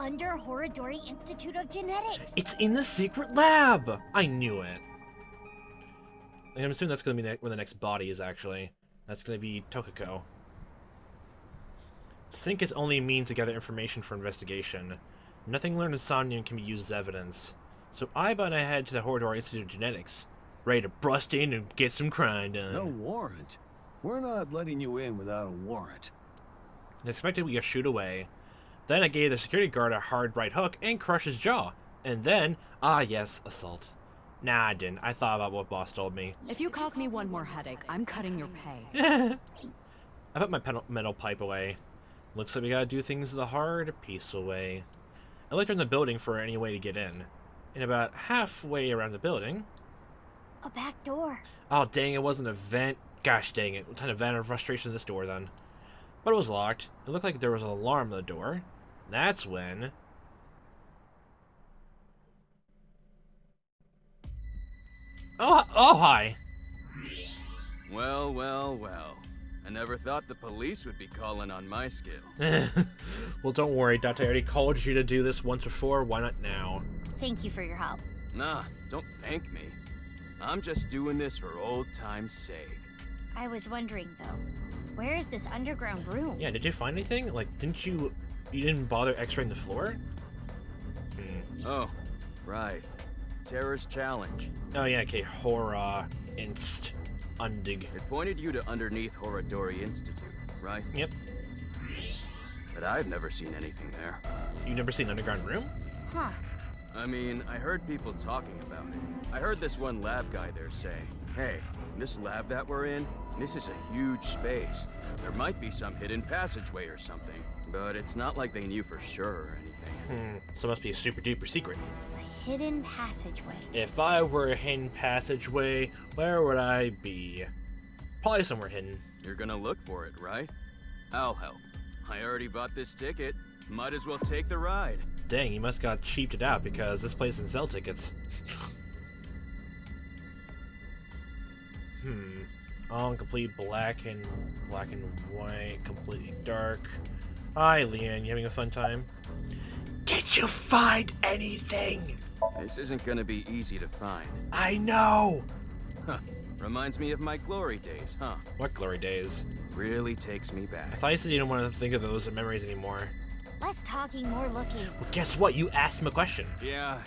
under Horodori Institute of Genetics. It's in the secret lab! I knew it. And I'm assuming that's going to be where the next body is, actually. That's going to be Tokiko. Sync is only a means to gather information for investigation. Nothing learned in Somnium can be used as evidence. So I bound ahead to the Horodori Institute of Genetics, ready to bust in and get some crime done. No warrant? We're not letting you in without a warrant. Unexpected, we got shoot away. Then I gave the security guard a hard right hook and crushed his jaw. And then, yes, assault. Nah, I didn't. I thought about what boss told me. If you cause me one more headache, I'm cutting your pay. I put my metal pipe away. Looks like we gotta do things the hard, peaceful way. I looked around the building for any way to get in. And about halfway around the building... A back door. Oh, dang, it wasn't a vent. Gosh dang it. What kind of vent or frustration this door, then? But it was locked. It looked like there was an alarm on the door. That's when... Oh, hi. Well, well, well. I never thought the police would be calling on my skills. Well, don't worry, Dante. I already called you to do this once before. Why not now? Thank you for your help. Nah, don't thank me. I'm just doing this for old time's sake. I was wondering, though, where is this underground room? Yeah, did you find anything? Like, you didn't bother x-raying the floor? Oh, right. Terror's challenge. Oh, yeah, okay. Horror inst undig. It pointed you to underneath Horodori Institute, right? Yep. But I've never seen anything there. You've never seen an underground room? Huh. I mean, I heard people talking about it. I heard this one lab guy there say, hey, this lab that we're in, this is a huge space. There might be some hidden passageway or something, but it's not like they knew for sure or anything. So it must be a super duper secret. A hidden passageway. If I were a hidden passageway, where would I be? Probably somewhere hidden. You're gonna look for it, right? I'll help. I already bought this ticket. Might as well take the ride. Dang, you must got cheaped it out because this place doesn't sell tickets. All complete black and white, completely dark. Hi, Leanne. You having a fun time? Did you find anything? This isn't gonna be easy to find. I know. Huh. Reminds me of my glory days, huh? What glory days? Really takes me back. I thought you said you didn't want to think of those memories anymore. Less talking, more looking. Well, guess what? You asked him a question. Yeah.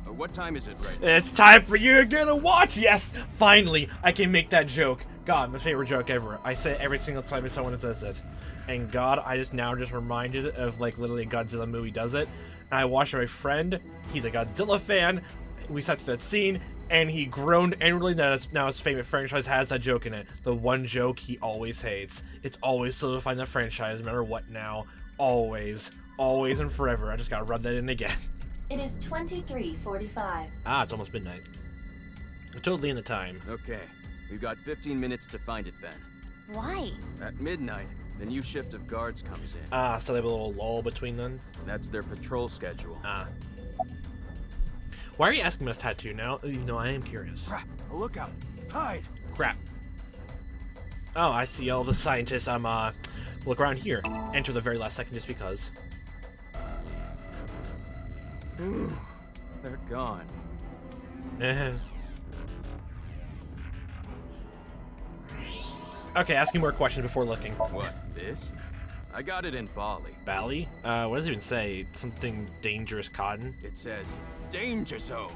What time is it right now? It's time for you to get a watch! Yes! Finally, I can make that joke. God, my favorite joke ever. I say it every single time someone says it. And God, I just reminded of, like, literally a Godzilla movie does it. And I watched my friend. He's a Godzilla fan. We sat through that scene, and he groaned angrily that now his favorite franchise has that joke in it. The one joke he always hates. It's always solidifying the franchise, no matter what now. Always. Always and forever. I just gotta rub that in again. It is 23:45. Ah, it's almost midnight. I told Leanne the time. Okay, we've got 15 minutes to find it then. Why? At midnight, the new shift of guards comes in. Ah, so they have a little lull between them? That's their patrol schedule. Ah. Why are you asking me this tattoo now? You know, I am curious. Crap, a lookout. Hide! Crap. Oh, I see all the scientists. Look around here. Enter the very last second just because. Ooh, they're gone. Okay, asking more questions before looking. What, this? I got it in Bali. Bali? What does it even say? Something dangerous cotton? It says, danger zone.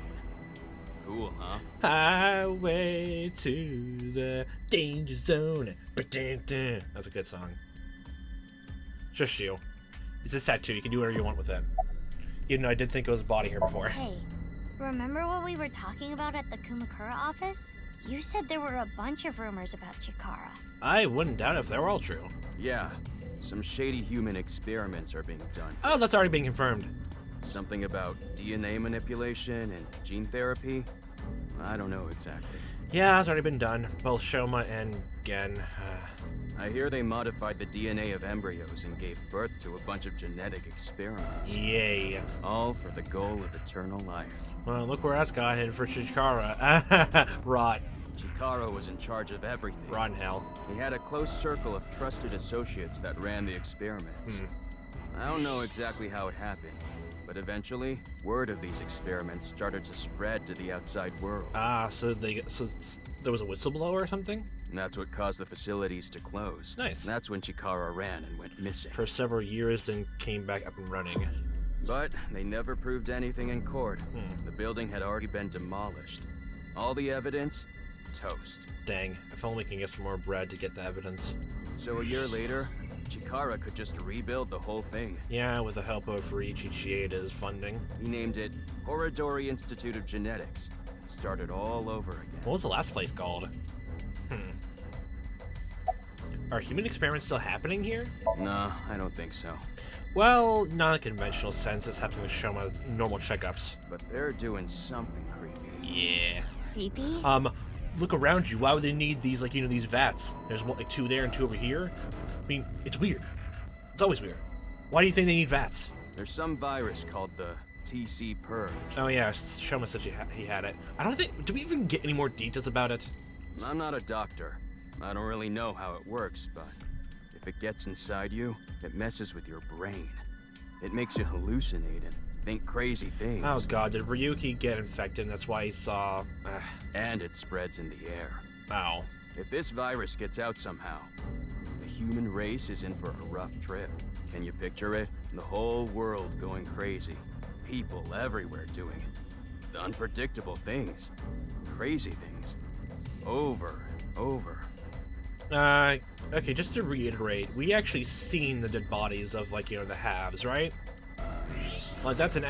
Cool, huh? Highway to the danger zone. That's a good song. Just you. It's a tattoo. You can do whatever you want with it. Even though I did think it was a body here before. Hey, remember what we were talking about at the Kumakura office? You said there were a bunch of rumors about Chikara. I wouldn't doubt it if they were all true. Yeah, some shady human experiments are being done. Oh, that's already being confirmed. Something about DNA manipulation and gene therapy? I don't know exactly. Yeah, it's already been done. Both Shoma and Gen. I hear they modified the DNA of embryos and gave birth to a bunch of genetic experiments. Yay. All for the goal of eternal life. Well, look where that's got headed for Chikara. Rot. Chikara was in charge of everything. Rot in hell. He had a close circle of trusted associates that ran the experiments. I don't know exactly how it happened, but eventually, word of these experiments started to spread to the outside world. Ah, so there was a whistleblower or something? And that's what caused the facilities to close. Nice. And that's when Chikara ran and went missing. For several years, then came back up and running. But they never proved anything in court. The building had already been demolished. All the evidence, toast. Dang, if only we can get some more bread to get the evidence. So a year later, Chikara could just rebuild the whole thing. Yeah, with the help of Ryuichi Chieda's funding. He named it Horodori Institute of Genetics. It started all over again. What was the last place called? Are human experiments still happening here? Nah, I don't think so. Well, not in a conventional sense. It's happening to show my normal checkups. But they're doing something creepy. Yeah. Creepy? Look around you. Why would they need these, like, these vats? There's one, like 2 there and 2 over here. I mean, it's weird. It's always weird. Why do you think they need vats? There's some virus called the TC Purge. Oh yeah, Shoma said he had it. I don't think. Do we even get any more details about it? I'm not a doctor. I don't really know how it works, but if it gets inside you, it messes with your brain. It makes you hallucinate and think crazy things. Oh god, did Ryuki get infected and that's why he saw... And it spreads in the air. Ow. If this virus gets out somehow, the human race is in for a rough trip. Can you picture it? The whole world going crazy. People everywhere doing it. The unpredictable things. Crazy things. Over and over. Okay, just to reiterate, we actually seen the dead bodies of, like, the halves, right? Like, those are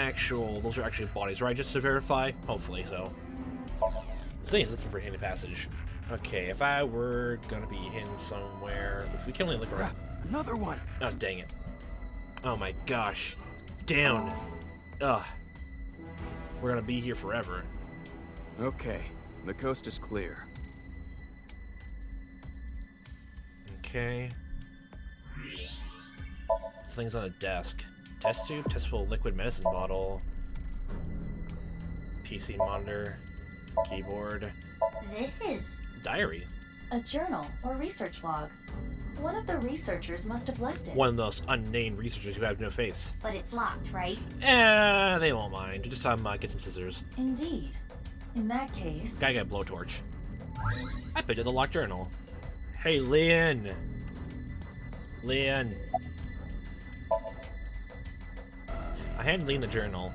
actually bodies, right? Just to verify? Hopefully so. This thing is looking for a hidden passage. Okay, if I were gonna be hidden somewhere, if we can only look around. Another one! Oh, dang it. Oh my gosh. Down. Ugh. We're gonna be here forever. Okay, the coast is clear. Okay. Things on the desk. Test tube, testable liquid medicine bottle. PC monitor. Keyboard. This is... Diary. A journal or research log. One of the researchers must have left it. One of those unnamed researchers who have no face. But it's locked, right? They won't mind. Just get some scissors. Indeed. In that case... Gotta get a blowtorch. I picked up the locked journal. Hey, Leon! Leon! I handed Leon the journal.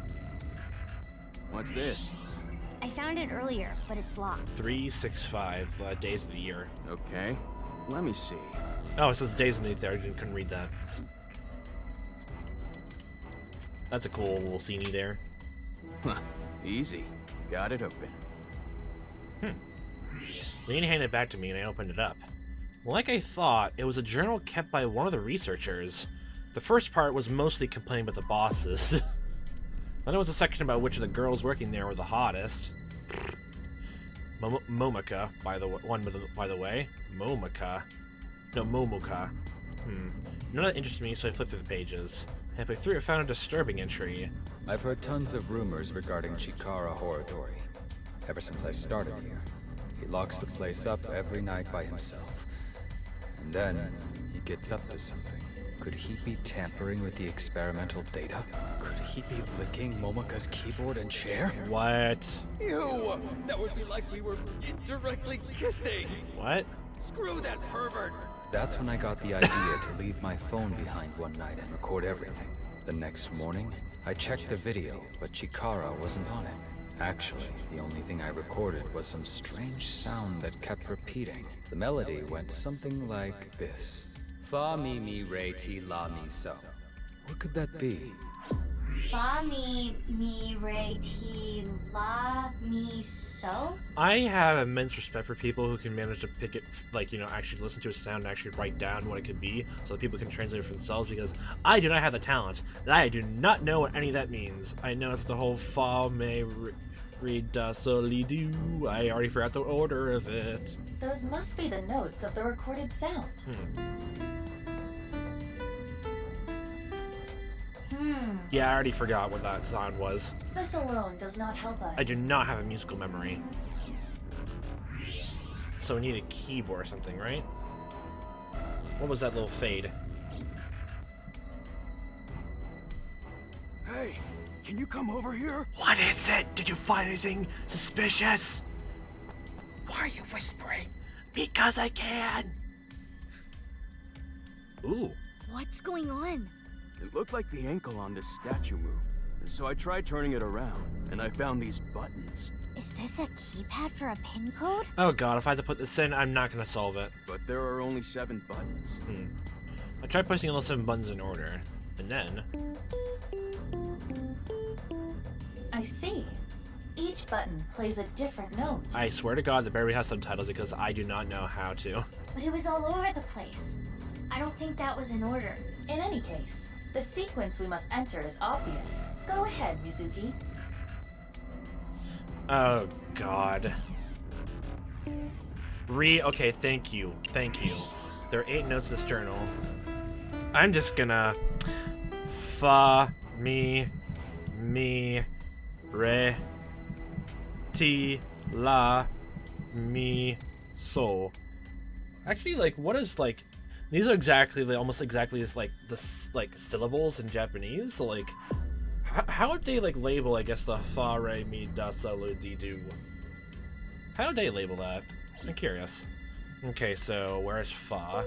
What's this? I found it earlier, but it's locked. 365 days of the year. Okay, let me see. Oh, it says days underneath there. I couldn't read that. That's a cool little scenery there. Huh, easy. Got it open. Leon handed it back to me and I opened it up. Like I thought, it was a journal kept by one of the researchers. The first part was mostly complaining about the bosses. Then there was a section about which of the girls working there were the hottest. Momaka, by the way. Momaka. No, Momoka. None of that interested me, so I flipped through the pages. Halfway through, I found a disturbing entry. I've heard tons of rumors regarding Chikara Horodori. Ever since I started here. He locks the place up every night by himself. And then, he gets up to something. Could he be tampering with the experimental data? Could he be licking Momaka's keyboard and chair? What? Ew! That would be like we were indirectly kissing! What? Screw that pervert! That's when I got the idea to leave my phone behind one night and record everything. The next morning, I checked the video, but Chikara wasn't on it. Actually, the only thing I recorded was some strange sound that kept repeating. The melody went something like this. Fa mi mi re ti la mi so. What could that be? Fa mi re ti la mi so? I have immense respect for people who can manage to pick it, like, actually listen to a sound and actually write down what it could be so that people can translate it for themselves, because I do not have the talent. And I do not know what any of that means. I know it's the whole fa me re da so li do. I already forgot the order of it. Those must be the notes of the recorded sound. Yeah, I already forgot what that sound was. This alone does not help us. I do not have a musical memory. So we need a keyboard or something, right? What was that little fade? Hey, can you come over here? What is it? Did you find anything suspicious? Why are you whispering? Because I can. Ooh. What's going on? It looked like the ankle on this statue moved. So I tried turning it around, and I found these buttons. Is this a keypad for a pin code? Oh god, if I have to put this in, I'm not gonna solve it. But there are only 7 buttons. I tried placing all 7 buttons in order, and then... I see. Each button plays a different note. I swear to god, the barely has subtitles because I do not know how to. But it was all over the place. I don't think that was in order. In any case, the sequence we must enter is obvious. Go ahead, Mizuki. Oh god. Okay, thank you. Thank you. There are 8 notes in this journal. I'm just gonna... Fa, mi, re, ti, la, mi, so. Actually, like, what is, like... These are exactly, like, almost exactly as, like, the, like, syllables in Japanese. So, like, how would they, like, label, I guess, the fa, re, mi, da, sa, lu, di, do? How would they label that? I'm curious. Okay, so where's fa?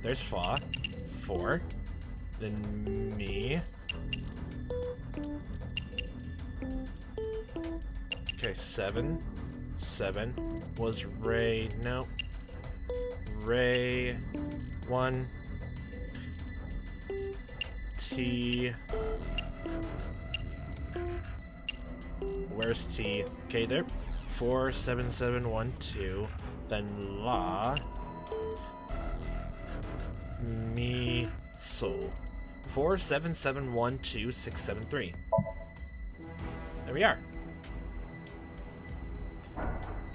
There's fa. 4. Then mi. Okay, 7. 7 was re. No. Re. 1. T. Where's T? Okay, there. 4, 7, 7, 1, 2. Then la. Mi. So. 4, 7, 7, 1, 2, 6, 7, 3. There we are.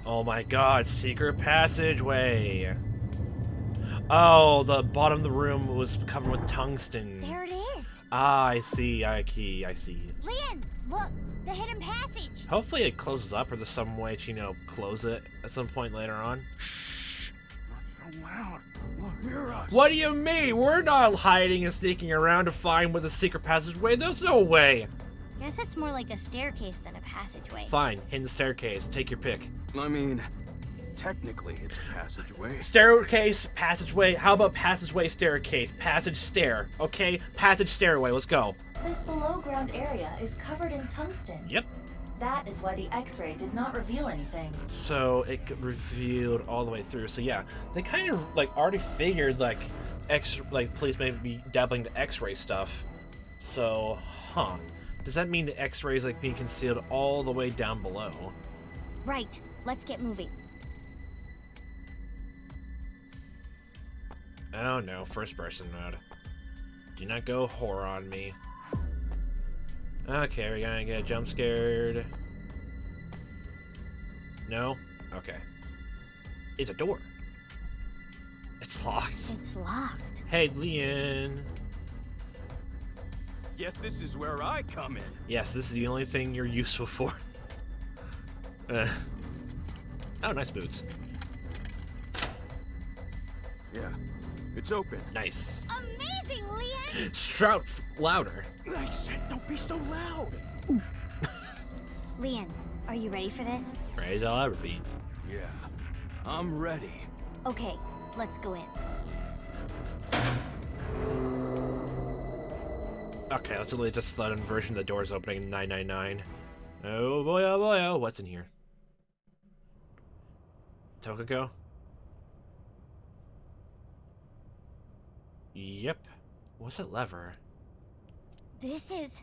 Oh my god, secret passageway. Oh, the bottom of the room was covered with tungsten. There it is. Ah, I see. I see. Leon, look, the hidden passage. Hopefully it closes up, or there's some way to, you know, close it at some point later on. Shh! Not so loud. We'll hear us. What do you mean? We're not hiding and sneaking around to find where the secret passageway. There's no way. Guess it's more like a staircase than a passageway. Fine, hidden staircase. Take your pick. I mean, technically it's a passageway. Staircase, passageway. How about passageway, staircase? Passage, stair. Okay, passage, stairway. Let's go. This below-ground area is covered in tungsten. Yep. That is why the X-ray did not reveal anything. So it revealed all the way through. So yeah, they kind of like already figured like police may be dabbling to X-ray stuff. So, huh? Does that mean the X-ray is like being concealed all the way down below? Right. Let's get moving. Oh no, first person mode. Do not go horror on me. Okay, we're gonna get jump scared. No? Okay. It's a door. It's locked. It's locked. Hey, Leon. Guess this is where I come in. Yes, this is the only thing you're useful for. Oh, nice boots. Yeah, it's open. Nice. Amazing, Leon! Shout louder. I said don't be so loud. Leon, are you ready for this? Ready as I'll ever be. Yeah, I'm ready. Okay, let's go in. Okay, let's literally just let inversion. The door's opening in 999. Oh boy, oh boy, oh. What's in here? Tokako? Yep. What's that lever? This is...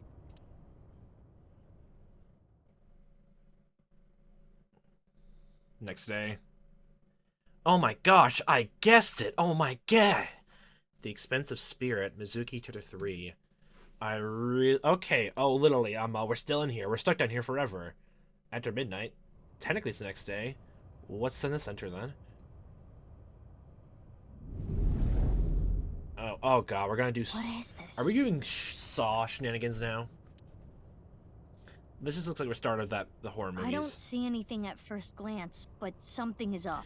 Next day. Oh my gosh, I guessed it! Oh my god! The Expensive Spirit, Mizuki Chapter 3. Okay, oh, literally, we're still in here. We're stuck down here forever. After midnight. Technically it's the next day. What's in the center then? Oh god, we're gonna do... What is this? Are we doing Saw shenanigans now? This just looks like we're starting the horror movies. I don't see anything at first glance, but something is up.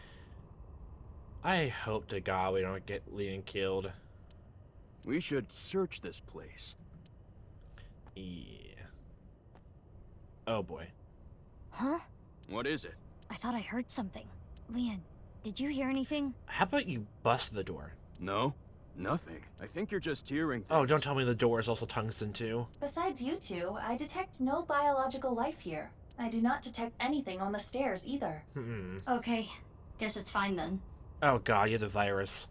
I hope to god we don't get Leon killed. We should search this place. Yeah. Oh boy. Huh? What is it? I thought I heard something. Leon, did you hear anything? How about you bust the door? No? Nothing. I think you're just hearing things. Oh, don't tell me the door is also tungsten too. Besides you two, I detect no biological life here. I do not detect anything on the stairs either. Okay, guess it's fine then. Oh god, you have the virus.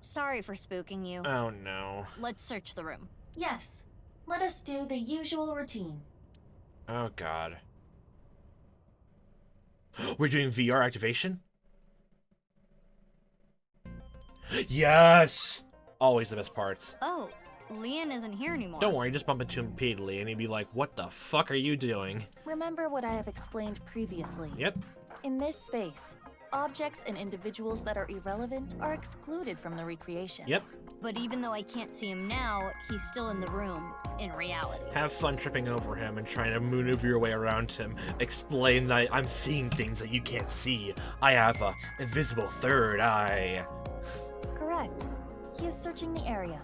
Sorry for spooking you. Oh no. Let's search the room. Yes. Let us do the usual routine. Oh god. We're doing VR activation? Yes! Always the best parts. Oh, Leon isn't here anymore. Don't worry, just bump into him repeatedly and he'd be like, what the fuck are you doing? Remember what I have explained previously. Yep. In this space, objects and individuals that are irrelevant are excluded from the recreation. Yep. But even though I can't see him now, he's still in the room, in reality. Have fun tripping over him and trying to maneuver your way around him. Explain that I'm seeing things that you can't see. I have a invisible third eye. Correct. He is searching the area.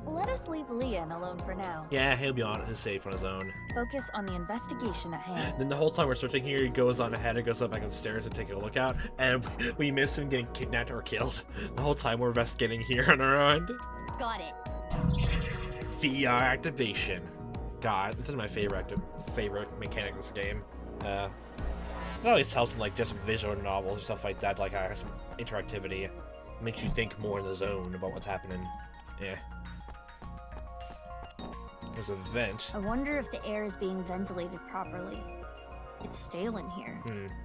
Let us leave Leon alone for now. Yeah, he'll be on his safe on his own. Focus on the investigation at hand. Then the whole time we're searching here, he goes on ahead and goes up back on the stairs to take a look out, and we miss him getting kidnapped or killed. The whole time we're investigating here on our own. Got it. VR activation. God, this is my favorite mechanic of this game. It always helps in like just visual novels or stuff like that, like has some interactivity. Makes you think more in the zone about what's happening. Yeah. There's a vent. I wonder if the air is being ventilated properly. It's stale in here.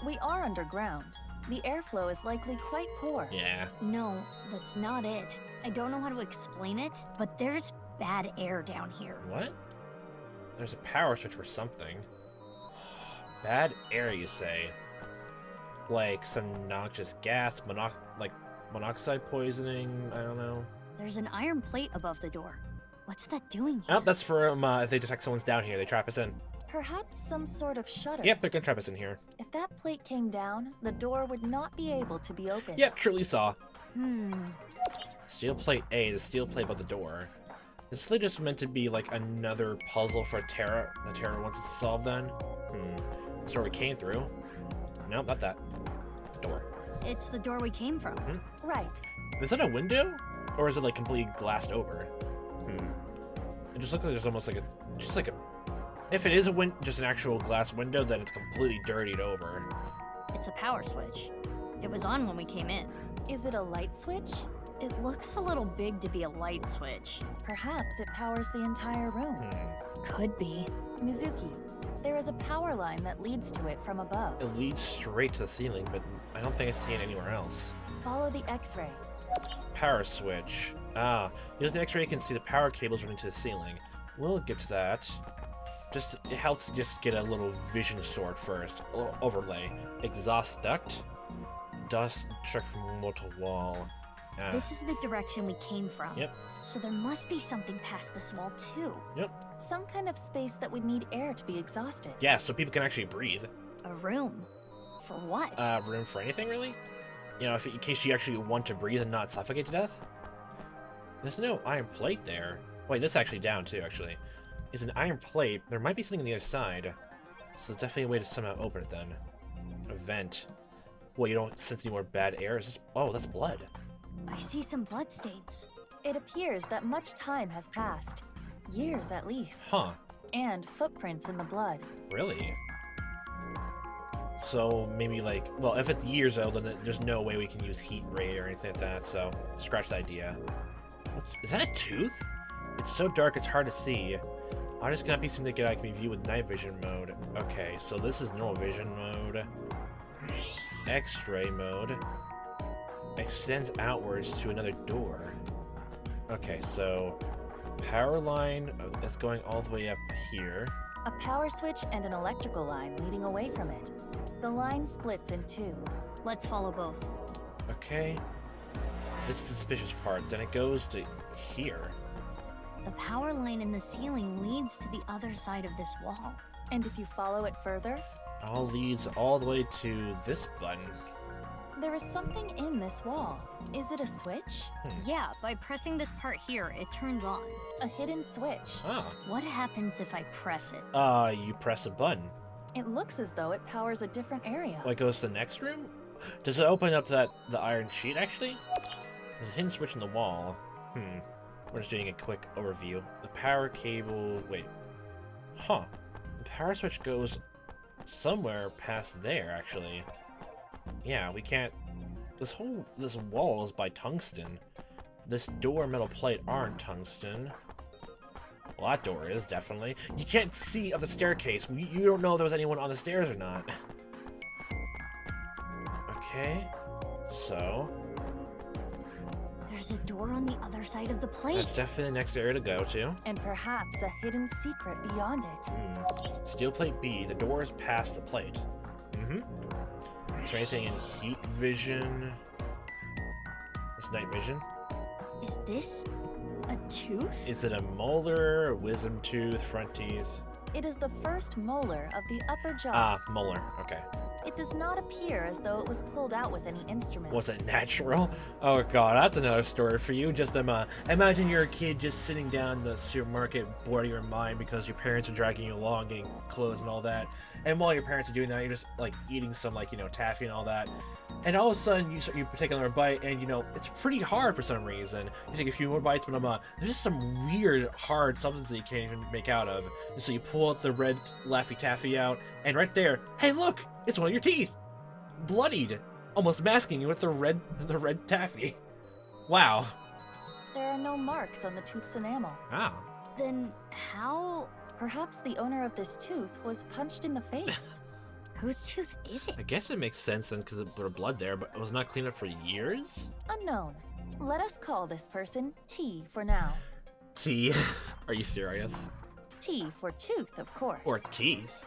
We are underground. The airflow is likely quite poor. Yeah. No, that's not it. I don't know how to explain it, but there's bad air down here. What? There's a power switch for something. Bad air, you say? Like some noxious gas, monoxide poisoning? I don't know. There's an iron plate above the door. What's that doing here? Oh, that's for if they detect someone's down here, they trap us in. Perhaps some sort of shutter. Yep, they're gonna trap us in here. If that plate came down, the door would not be able to be opened. Yep, truly saw. Hmm. Steel plate A, the steel plate above the door. Is this just meant to be like another puzzle for Terra? The Terra wants it solved then? The door we came through. Nope, not that. Door. It's the door we came from. Right. Is that a window? Or is it like completely glassed over? It just looks like there's almost like if it is just an actual glass window, then it's completely dirtied over. It's a power switch. It was on when we came in. Is it a light switch? It looks a little big to be a light switch. Perhaps it powers the entire room. Could be. Mizuki, there is a power line that leads to it from above. It leads straight to the ceiling, but I don't think I see it anywhere else. Follow the X-ray. Power switch. Using the X-ray, you can see the power cables running to the ceiling. We'll get to that. It helps to just get a little vision sword first. A little overlay. Exhaust duct. Dust struck from wall to wall. This is the direction we came from. Yep. So there must be something past this wall too. Yep. Some kind of space that would need air to be exhausted. Yeah, so people can actually breathe. A room. For what? Room for anything, really? You know, in case you actually want to breathe and not suffocate to death? There's no iron plate there. Wait, this is actually down too, actually. It's an iron plate. There might be something on the other side. So there's definitely a way to somehow open it then. A vent. Well, you don't sense any more bad air? Is this... Oh, that's blood. I see some blood stains. It appears that much time has passed. Years at least. Huh. And footprints in the blood. Really? So maybe like... Well, if it's years old, then there's no way we can use heat ray or anything like that, so scratch the idea. Is that a tooth? It's so dark it's hard to see. I just cannot be something that can be viewed with night vision mode. Okay, so this is normal vision mode. X-ray mode. Extends outwards to another door. Okay, so power line is going all the way up here. A power switch and an electrical line leading away from it. The line splits in two. Let's follow both. Okay. This is the suspicious part. Then it goes to here. The power line in the ceiling leads to the other side of this wall. And if you follow it further, All leads all the way to this button. There is something in this wall. Is it a switch? Yeah, by pressing this part here, it turns on. A hidden switch. Ah. What happens if I press it? You press a button. It looks as though it powers a different area. Like goes to the next room? Does it open up the iron sheet, actually? There's a hidden switch in the wall. We're just doing a quick overview. The power cable... Wait. Huh. The power switch goes somewhere past there, actually. Yeah, we can't... This wall is by tungsten. This door and metal plate aren't tungsten. Well, that door is, definitely. You can't see up the staircase. You don't know if there was anyone on the stairs or not. Okay. So... There's a door on the other side of the plate. That's definitely the next area to go to. And perhaps a hidden secret beyond it. Steel plate B. The door is past the plate. Is there anything in heat vision? It's night vision. Is this a tooth? Is it a molar, wisdom tooth, front teeth? It is the first molar of the upper jaw. Ah, molar. Okay. It does not appear as though it was pulled out with any instrument. Was it natural? Oh god, that's another story for you. Just imagine you're a kid just sitting down in the supermarket, bored of your mind because your parents are dragging you along, getting clothes and all that. And while your parents are doing that, you're just like eating some taffy and all that. And all of a sudden you take another bite, and it's pretty hard for some reason. You take a few more bites, but there's just some weird hard substance that you can't even make out of. And so you pull out the red Laffy Taffy out, and right there, hey look, it's one of your teeth, bloodied, almost masking you with the red taffy. Wow. There are no marks on the tooth's enamel. Ah. Then how... Perhaps the owner of this tooth was punched in the face. Whose tooth is it? I guess it makes sense then because there was blood there, but it was not cleaned up for years? Unknown. Let us call this person T for now. T? Are you serious? T for tooth, of course. Or teeth?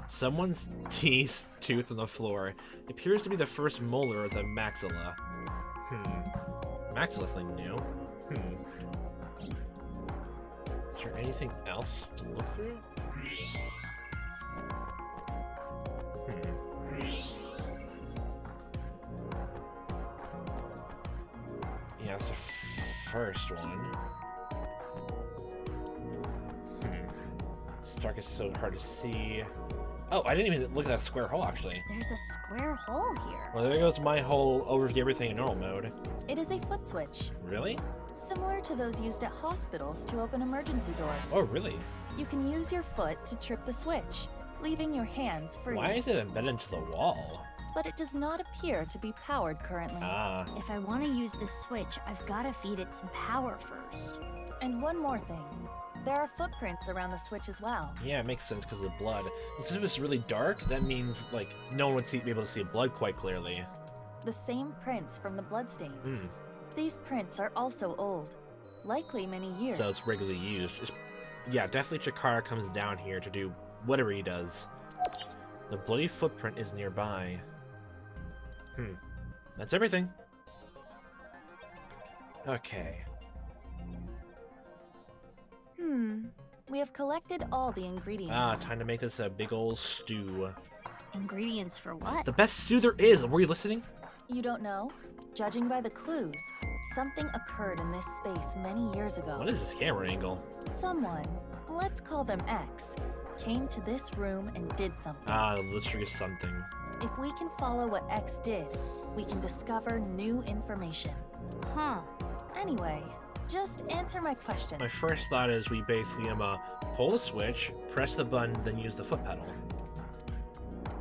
Someone's tooth on the floor. It appears to be the first molar of the maxilla. Maxilla's thing new. Is there anything else to look through? Yeah, that's the first one. This dark is so hard to see. Oh, I didn't even look at that square hole, actually. There's a square hole here. Well, there goes my whole overview everything in normal mode. It is a foot switch. Really? Similar to those used at hospitals to open emergency doors. Oh, really? You can use your foot to trip the switch, leaving your hands free. Why is it embedded into the wall? But it does not appear to be powered currently. Ah. If I want to use this switch, I've got to feed it some power first. And one more thing. There are footprints around the switch as well. Yeah, it makes sense because of the blood. Since it was really dark, that means, no one would be able to see blood quite clearly. The same prints from the bloodstains. These prints are also old. Likely many years. So it's regularly used. Yeah, definitely Chikara comes down here to do whatever he does. The bloody footprint is nearby. That's everything. Okay. We have collected all the ingredients. Ah, time to make this a big old stew. Ingredients for what? The best stew there is! Were you listening? You don't know? Judging by the clues, something occurred in this space many years ago. What is this camera angle? Someone, let's call them X, came to this room and did something. Ah, let's trigger something. If we can follow what X did, we can discover new information. Huh. Anyway, just answer my question. My first thought is we basically pull the switch, press the button, then use the foot pedal.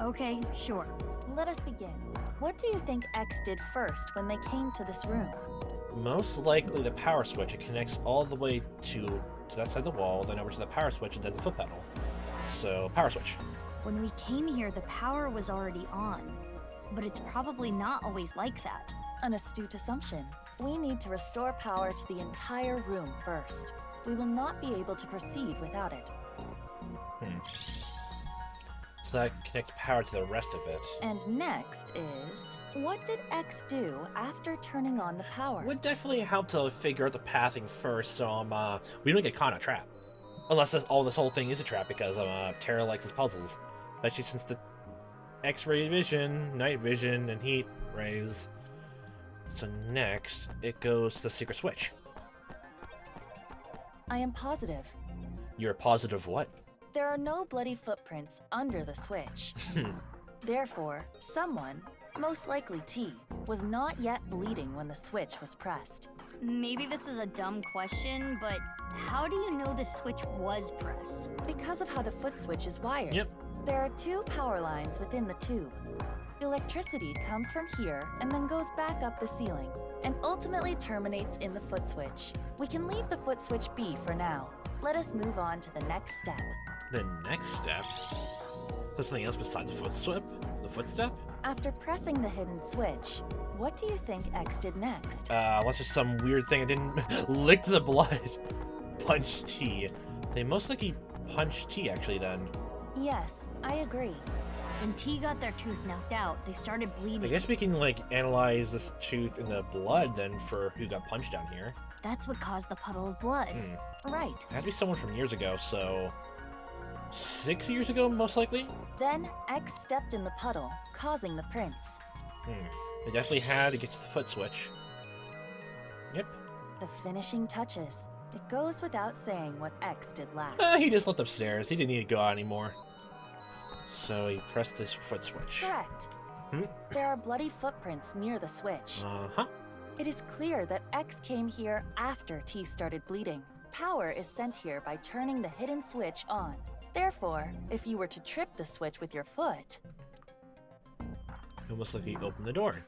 Okay, sure. Let us begin. What do you think X did first when they came to this room? Most likely the power switch. It connects all the way to that side of the wall, then over to the power switch, and then the foot pedal. So, power switch. When we came here, the power was already on. But it's probably not always like that. An astute assumption. We need to restore power to the entire room first. We will not be able to proceed without it. So that connects power to the rest of it. And next is, what did X do after turning on the power? Would definitely help to figure out the pathing first, so we don't get caught in a trap. Unless this whole thing is a trap, because Tara likes his puzzles. Especially since the X-ray vision, night vision, and heat rays. So next, it goes to the secret switch. I am positive. You're positive what? There are no bloody footprints under the switch. Therefore, someone, most likely T, was not yet bleeding when the switch was pressed. Maybe this is a dumb question, but how do you know the switch was pressed? Because of how the foot switch is wired. Yep. There are 2 power lines within the tube. Electricity comes from here and then goes back up the ceiling, and ultimately terminates in the foot switch. We can leave the foot switch be for now. Let us move on to the next step. The next step? There's something else besides the footstep? After pressing the hidden switch, what do you think X did next? Unless there's some weird thing I didn't lick the blood. Punch T. They most likely punched T actually then. Yes, I agree. When T got their tooth knocked out, they started bleeding. I guess we can like analyze this tooth in the blood then for who got punched down here. That's what caused the puddle of blood. Right. It has to be someone from years ago, so 6 years ago most likely? Then X stepped in the puddle, causing the prints. They definitely had to get to the foot switch. Yep. The finishing touches. It goes without saying what X did last. He just left upstairs. He didn't need to go out anymore. So he pressed this foot switch. Correct. There are bloody footprints near the switch. Uh-huh. It is clear that X came here after T started bleeding. Power is sent here by turning the hidden switch on. Therefore, if you were to trip the switch with your foot... It almost like he opened the door.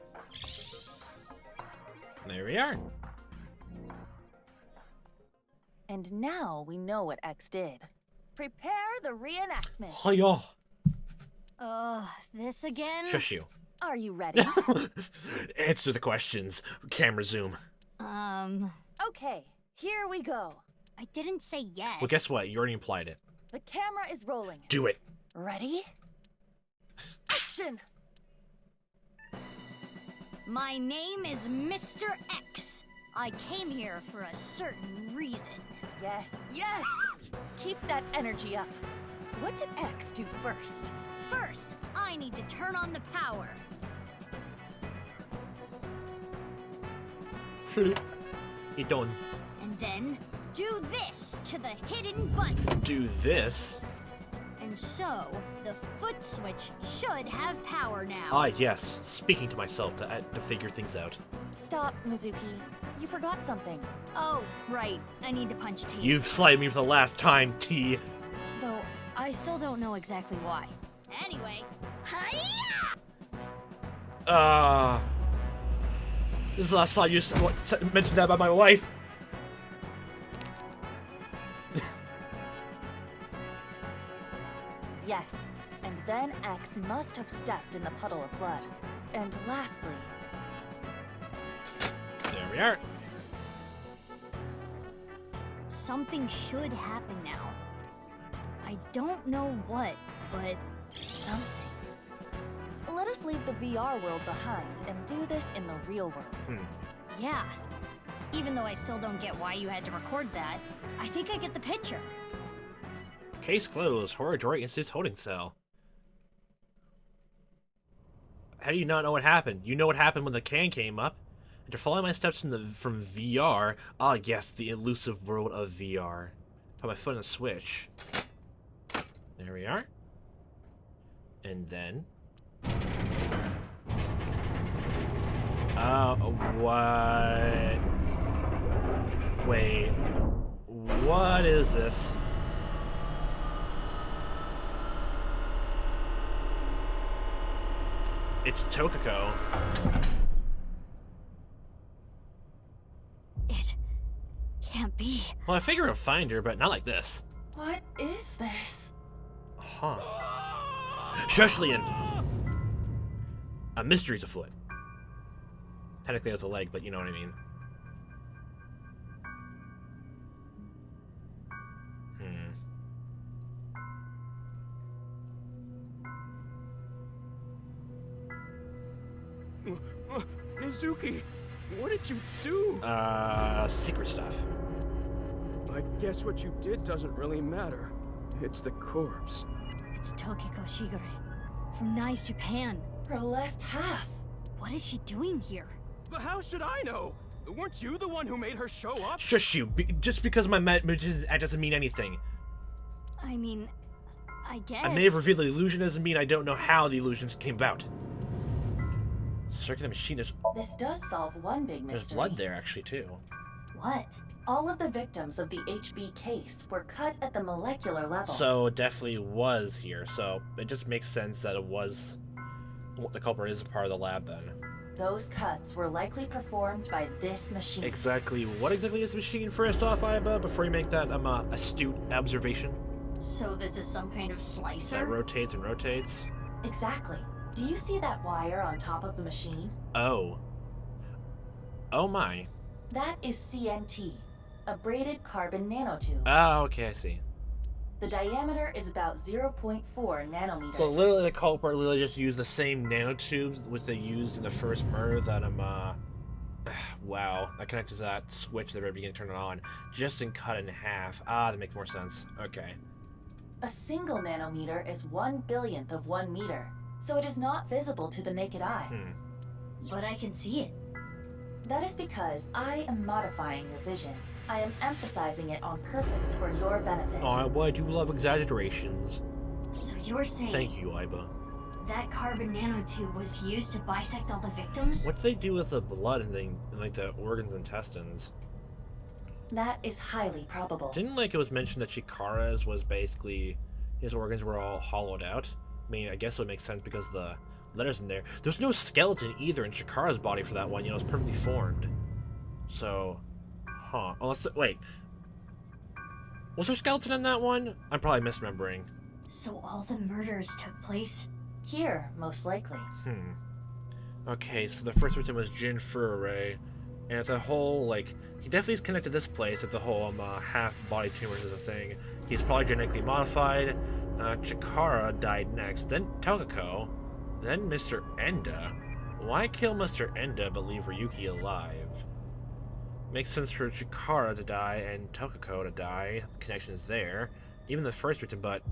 There we are. And now we know what X did. Prepare the reenactment. Hiya! This again? Mm. Shush you. Are you ready? Answer the questions. Camera zoom. Okay, here we go. I didn't say yes. Well, guess what? You already implied it. The camera is rolling. Do it. Ready? Action! My name is Mr. X. I came here for a certain reason. Yes, yes! Keep that energy up. What did X do first? First, I need to turn on the power. You done. And then, do this to the hidden button. Do this? And so, the foot switch should have power now. Ah, yes. Speaking to myself to figure things out. Stop, Mizuki. You forgot something. Oh, right. I need to punch T. You've slighted me for the last time, T. Though, I still don't know exactly why. Anyway, hiya! This is the last time you mentioned that about my wife. Yes, and then X must have stepped in the puddle of blood. And lastly... There we are. Something should happen now. I don't know what, but something. Let us leave the VR world behind and do this in the real world. Yeah. Even though I still don't get why you had to record that, I think I get the picture. Case closed. Horridor Institute's holding cell. How do you not know what happened? You know what happened when the can came up. After following my steps from VR, ah yes, the elusive world of VR. Put my foot on the switch. There we are. And then... what? Wait. What is this? It's Tokiko. It can't be. Well, I figure I'll find her, but not like this. What is this? Huh. Shush, Leon! A mystery's afoot. Technically, it was a leg, but you know what I mean. Mizuki, what did you do? Secret stuff. I guess what you did doesn't really matter. It's the corpse. It's Tokiko Shigure from Nice, Japan. Her left half. What is she doing here? But how should I know? Weren't you the one who made her show up? Shush you. Just because my magician's act doesn't mean anything. I mean, I guess. I may have revealed the illusion doesn't mean I don't know how the illusions came about. Circuit the machine, This does solve one big there's mystery. blood there actually too. What? All of the victims of the HB case were cut at the molecular level. So it definitely was here. So it just makes sense that it was the culprit is a part of the lab then. Those cuts were likely performed by this machine. Exactly. What exactly is the machine? First off, Iba, before you make that astute observation. So this is some kind of That slicer? rotates and rotates. Exactly. Do you see that wire on top of the machine? Oh. Oh my. That is CNT, a braided carbon nanotube. Oh, okay, I see. The diameter is about 0.4 nanometers. So literally the culprit literally just used the same nanotubes which they used in the first murder that wow, I connected to that switch at the very beginning, turn it on, just in cut in half. Ah, that makes more sense. Okay. A single nanometer is 1/1000th of 1 meter, so it is not visible to the naked eye. But I can see it. That is because I am modifying your vision. I am emphasizing it on purpose for your benefit. Oh, I do love exaggerations. So you're saying Thank you, Iba. that carbon nanotube was used to bisect all the victims? What do they do with the blood and like the organs and intestines? That is highly probable. Didn't like it was mentioned that Chikara's was basically his organs were all hollowed out? I mean, I guess it would make sense because the letters in there. There's no skeleton either in Chikara's body for that one. You know, it's perfectly formed. So, huh? Unless wait, was there skeleton in that one? I'm probably misremembering. So all the murders took place? Here, most likely. Okay, so the first victim was Jin Furore, and it's a whole, like, he definitely is connected to this place, that the whole half-body tumors is a thing. He's probably genetically modified. Chikara died next, then Tokako, then Mr. Enda. Why kill Mr. Enda but leave Ryuki alive? Makes sense for Chikara to die and Tokako to die. The connection is there. Even the first victim, but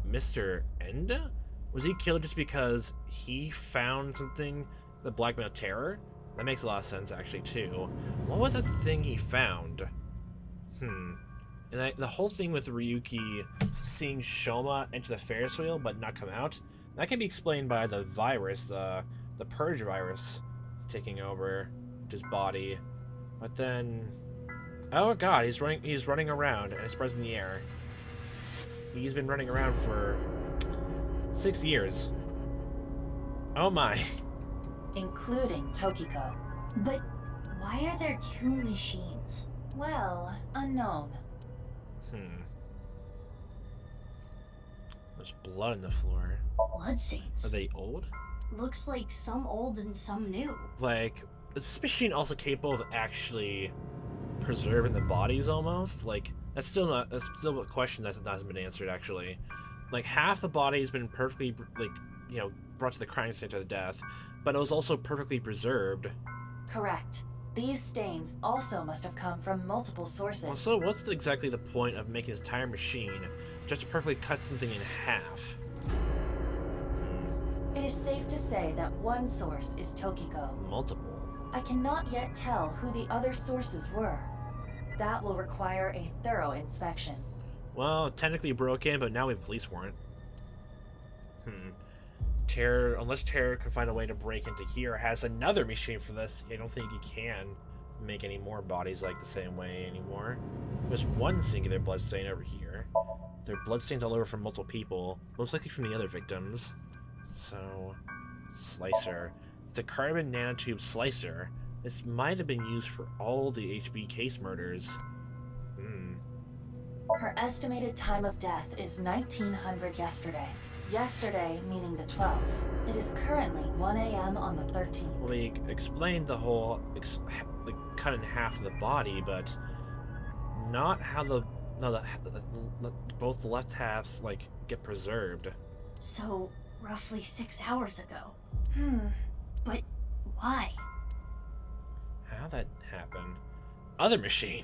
Mr. Enda? Was he killed just because he found something that blackmailed Terror? That makes a lot of sense, actually, too. What was that thing he found? And the whole thing with Ryuki seeing Shoma enter the Ferris wheel but not come out, that can be explained by the virus, the Purge virus, taking over his body. But then, oh god, he's running around and it spreads in the air. He's been running around for 6 years. Oh my. Including Tokiko. But why are there two machines? Well, unknown. There's blood on the floor. Bloodstains. Are they old? Looks like some old and some new. Like, is this machine also capable of actually preserving the bodies almost? Like, that's still a question that hasn't been answered, actually. Like, half the body has been perfectly, like, you know, brought to the crime scene to the death, but it was also perfectly preserved. Correct. These stains also must have come from multiple sources. Well, so what's exactly the point of making this entire machine just to perfectly cut something in half? It is safe to say that one source is Tokiko. Multiple. I cannot yet tell who the other sources were. That will require a thorough inspection. Well, technically broken, but now we have a police warrant. Terror, unless Terror can find a way to break into here, has another machine for this. I don't think he can make any more bodies like the same way anymore. There's one singular bloodstain over here. There are bloodstains all over from multiple people, most likely from the other victims. So, slicer. It's a carbon nanotube slicer. This might have been used for all the HB case murders. Her estimated time of death is 1900 yesterday. Yesterday meaning the 12th. It is currently 1 a.m. on the 13th. Well, we explained the whole like cut in half of the body, but not how both the left halves like get preserved. So, roughly 6 hours ago. But why? How that happened? Other machine.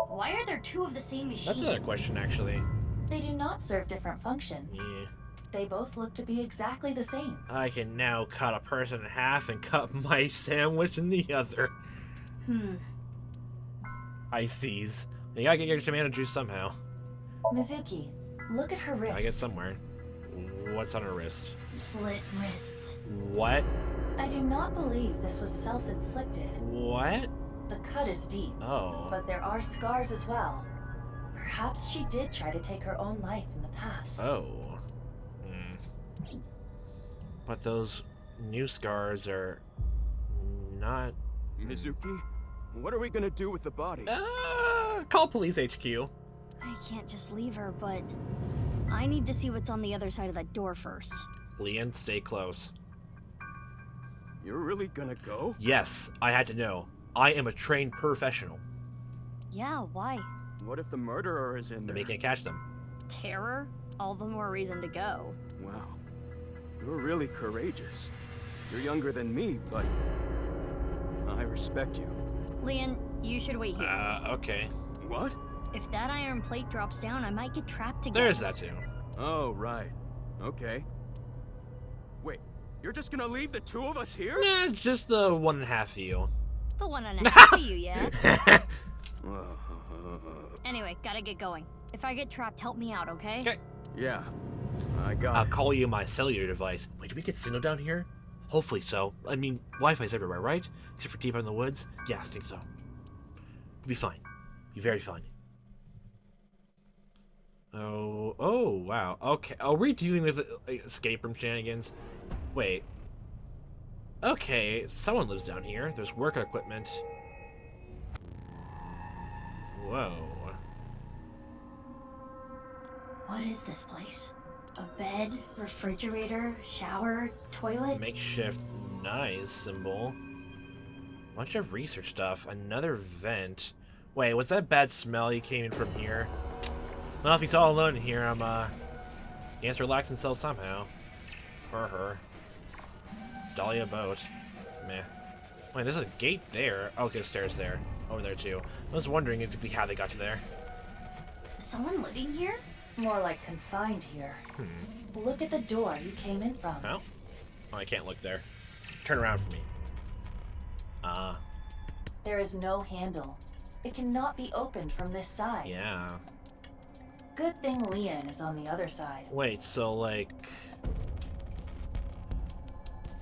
Why are there two of the same machine? That's another question, actually. They do not serve different functions. Yeah. They both look to be exactly the same. I can now cut a person in half and cut my sandwich in the other. I sees. You gotta get your tomato juice somehow. Mizuki, look at her wrist. I get somewhere. What's on her wrist? Slit wrists. What? I do not believe this was self-inflicted. What? The cut is deep, Oh. but there are scars as well. Perhaps she did try to take her own life in the past. Oh. But those new scars are not... Mizuki, what are we gonna do with the body? Call police HQ. I can't just leave her, but I need to see what's on the other side of that door first. Leon, stay close. You're really gonna go? Yes, I had to know. I am a trained professional. Yeah, why? What if the murderer is in And there? we can't catch them. Terror? All the more reason to go. Wow. You're really courageous. You're younger than me, but I respect you. Leon, you should wait here. Okay. What? If that iron plate drops down, I might get trapped again. There's that too. Oh, right. Okay. Wait, you're just gonna leave the two of us here? Nah, just the 1.5 of you. The 1.5 of you, yeah? Uh, Anyway, gotta get going. If I get trapped, help me out, okay? Okay. yeah, I got I'll it. call you my cellular device. Wait, do we get signal down here? Hopefully so. I mean, Wi-Fi's everywhere, right? Except for deep out in the woods? Yeah, I think so. We'll be fine. Be very fine. Oh, wow. Okay. Are we dealing with escape room shenanigans? Wait. Okay, someone lives down here. There's work equipment. Whoa. What is this place? A bed, refrigerator, shower, toilet? Makeshift nice symbol. Bunch of research stuff. Another vent. Wait, was that bad smell you came in from here? Well, if he's all alone in here, he has to relax himself somehow. Or her. Dahlia boat. Meh. Wait, there's a gate there. Oh, okay, stairs there. Over there too. I was wondering exactly how they got to there. Is someone living here? More like confined here. Look at the door you came in from. Oh? Oh, I can't look there. Turn around for me. There is no handle. It cannot be opened from this side. Yeah. Good thing Leon is on the other side. Wait, so like...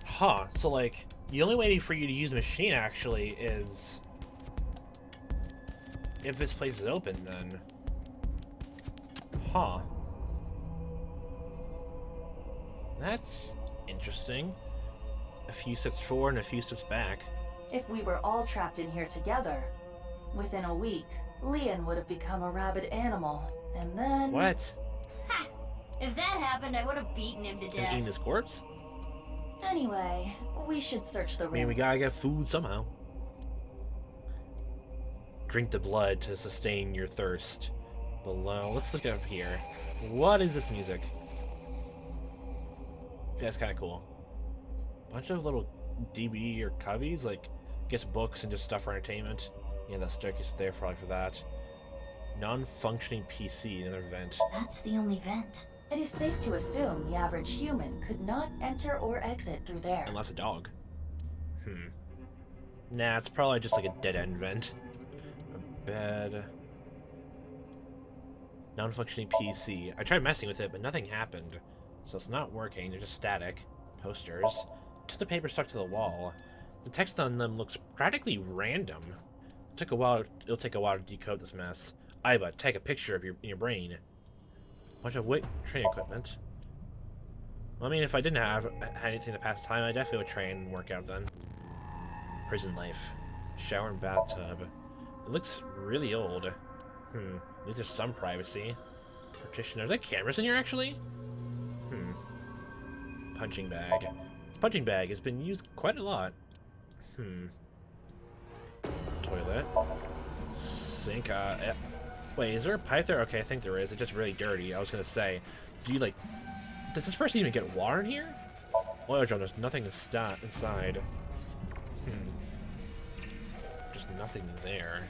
Huh, so like, the only way for you to use the machine actually is... if this place is open, then... Huh. That's interesting. A few steps forward and a few steps back. If we were all trapped in here together, within a week, Leon would have become a rabid animal, and then... What? Ha! If that happened, I would have beaten him to And death. eating his corpse? Anyway, we should search the I room. mean, we gotta get food somehow. Drink the blood to sustain your thirst. Below. Let's look up here. What is this music? That's kind of cool. Bunch of little DVD or cubbies, like, I guess books and just stuff for entertainment. Yeah, that staircase is there probably for that. Non-functioning PC, another vent. That's the only vent. It is safe to assume the average human could not enter or exit through there. Unless a dog. Nah, it's probably just like a dead-end vent. A bed. Non-functioning PC. I tried messing with it, but nothing happened. So it's not working, they're just static. Posters. Just the paper stuck to the wall. The text on them looks practically random. It'll take a while to decode this mess. Iba, take a picture of your brain. Bunch of training equipment. Well, I mean, if I didn't have anything to pass time, I definitely would train and work out then. Prison life. Shower and bathtub. It looks really old. At least there's some privacy. Partition. Are there cameras in here, actually? Punching bag. This punching bag has been used quite a lot. Toilet. Sink. Wait, is there a pipe there? Okay, I think there is. It's just really dirty. I was gonna say, do you like... Does this person even get water in here? Oil drum, there's nothing inside. Just nothing there.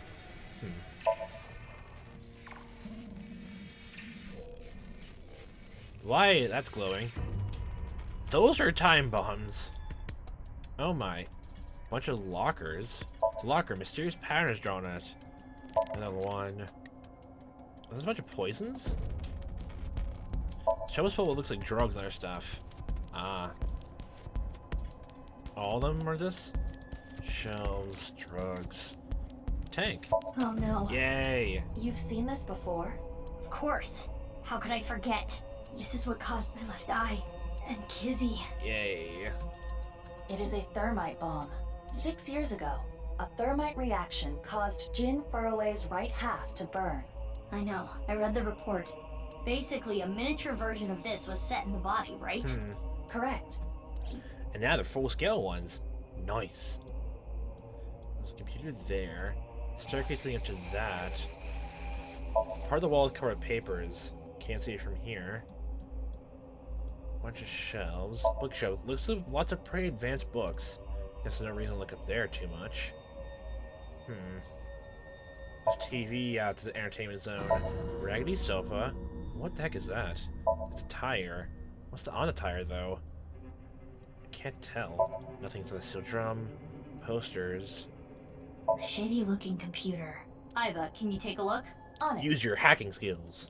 Why? That's glowing. Those are time bombs. Oh my. Bunch of lockers. It's a locker. Mysterious patterns drawn on it. Another one. There's a bunch of poisons? Show us what looks like drugs and other stuff. Ah. All of them are this? Shelves, drugs. Tank. Oh no. Yay. You've seen this before? Of course. How could I forget? This is what caused my left eye. And Kizzy. Yay. It is a thermite bomb. 6 years ago, a thermite reaction caused Jin Furroway's right half to burn. I know. I read the report. Basically, a miniature version of this was set in the body, right? Correct. And now they're full-scale ones. Nice. There's a computer there. Staircase leading up to that. Part of the wall is covered with papers. Can't see it from here. Bunch of shelves. Bookshelves. Looks like lots of pretty advanced books. Guess there's no reason to look up there too much. There's TV out to the entertainment zone. Raggedy sofa. What the heck is that? It's a tire. What's on the tire though? I can't tell. Nothing's on the steel drum. Posters. Shitty looking computer. Iva, can you take a look? On it. Use your hacking skills.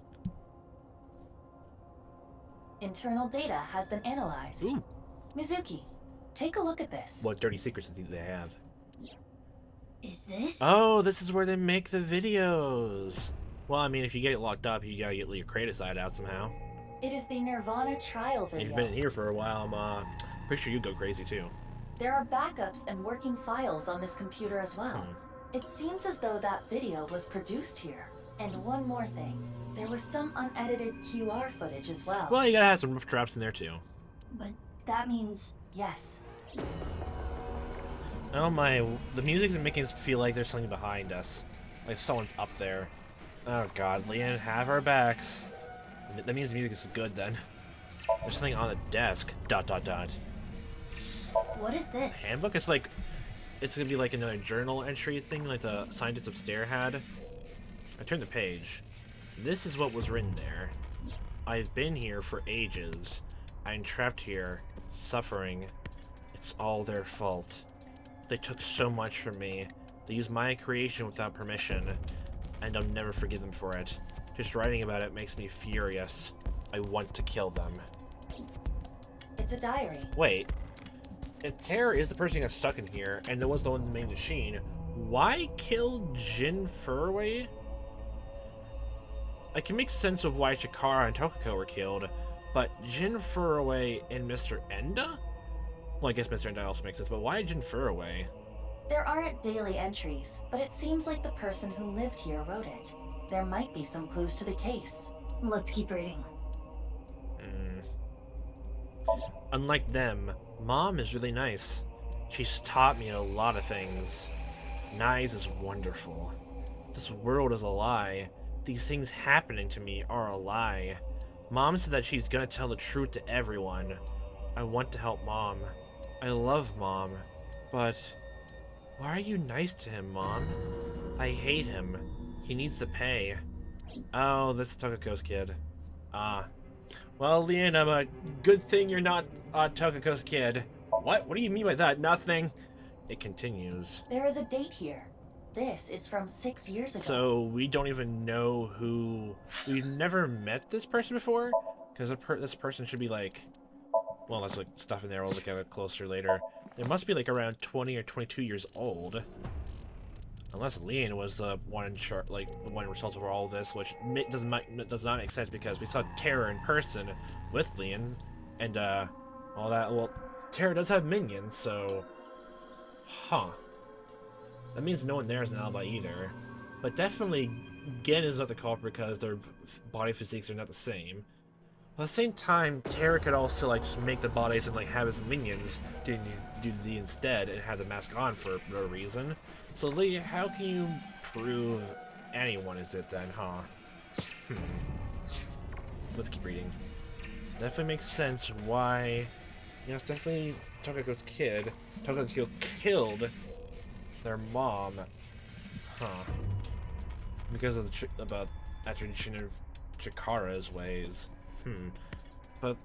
Internal data has been analyzed. Ooh. Mizuki, take a look at this. What dirty secrets do they have? Is this? Oh, this is where they make the videos. Well, I mean, if you get it locked up, you gotta get your creative side out somehow. It is the nirvanA trial And video. you've been in here for a while, I'm pretty sure you'd go crazy too. There are backups and working files on this computer as well. It seems as though that video was produced here. And one more thing. There was some unedited QR footage as well. Well, you gotta have some rough traps in there too. But that means... Yes. Oh my, the music's making us feel like there's something behind us. Like someone's up there. Oh god, Leanne, have our backs. That means the music is good then. There's something on the desk. ... What is this? Handbook? It's like, it's gonna be like another journal entry thing like the scientists upstairs had. I turned the page. This is what was written there. I've been here for ages. I'm trapped here, suffering. It's all their fault. They took so much from me. They used my creation without permission, and I'll never forgive them for it. Just writing about it makes me furious. I want to kill them. It's a diary. Wait. If Terror is the person who got stuck in here, and there was the one in the main machine, why kill Jin Furroway? I can make sense of why Chikara and Tokiko were killed, but Jin Furroway and Mr. Enda? Well, I guess Mr. Enda also makes sense, but why Jin Furroway? There aren't daily entries, but it seems like the person who lived here wrote it. There might be some clues to the case. Let's keep reading. Unlike them, Mom is really nice. She's taught me a lot of things. Nyes is wonderful. This world is a lie. These things happening to me are a lie. Mom said that she's gonna tell the truth to everyone. I want to help Mom. I love Mom. But why are you nice to him, Mom? I hate him. He needs to pay. Oh, this is Tokiko's kid. Well, Leanne, good thing you're not Tokiko's kid. What? What do you mean by that? Nothing. It continues. There is a date here. This is from 6 years ago. So we don't even know who... We've never met this person before? Because this person should be like... Well, that's like stuff in there. We'll look at it closer later. It must be like around 20 or 22 years old. Unless Leanne was the one in charge, like the one responsible for all of this, which does not make sense because we saw Terror in person with Leanne, and all that. Well, Terror does have minions, so that means no one there is an alibi either. But definitely, Gen is not the culprit because their body physiques are not the same. At the same time, Terror could also like just make the bodies and like have his minions do the instead and have the mask on for no reason. So Lee, how can you prove anyone is it then, Let's keep reading. Definitely makes sense why, you know, it's definitely Tokiko's kid. Tokiko killed their mom, because of the attribution of Chikara's ways. But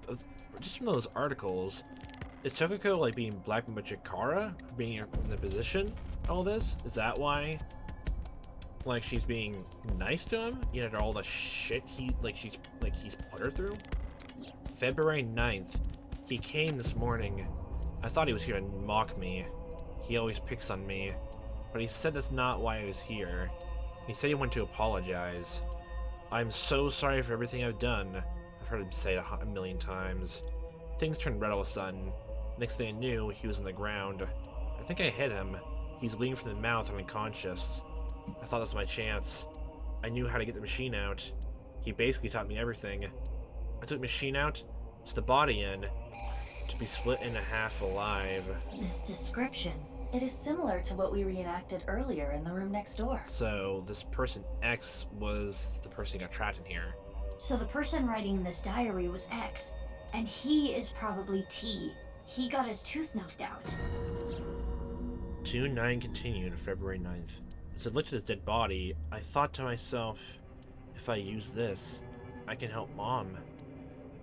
just from those articles, is Tokiko like being blackmailed by Chikara, being in the position? All this is that why? Like she's being nice to him, you know, all the shit he's put her through. February 9th, he came this morning. I thought he was here to mock me. He always picks on me, but he said that's not why he was here. He said he wanted to apologize. I'm so sorry for everything I've done. I've heard him say it a million times. Things turned red all of a sudden. Next thing I knew, he was on the ground. I think I hit him. He's bleeding from the mouth and unconscious. I thought that was my chance. I knew how to get the machine out. He basically taught me everything. I took the machine out, took the body in, to be split in half alive. This description. It is similar to what we reenacted earlier in the room next door. So this person X was the person who got trapped in here. So the person writing this diary was X, and he is probably T. He got his tooth knocked out. 2-9 continued, February 9th. As I looked at his dead body, I thought to myself, if I use this, I can help Mom.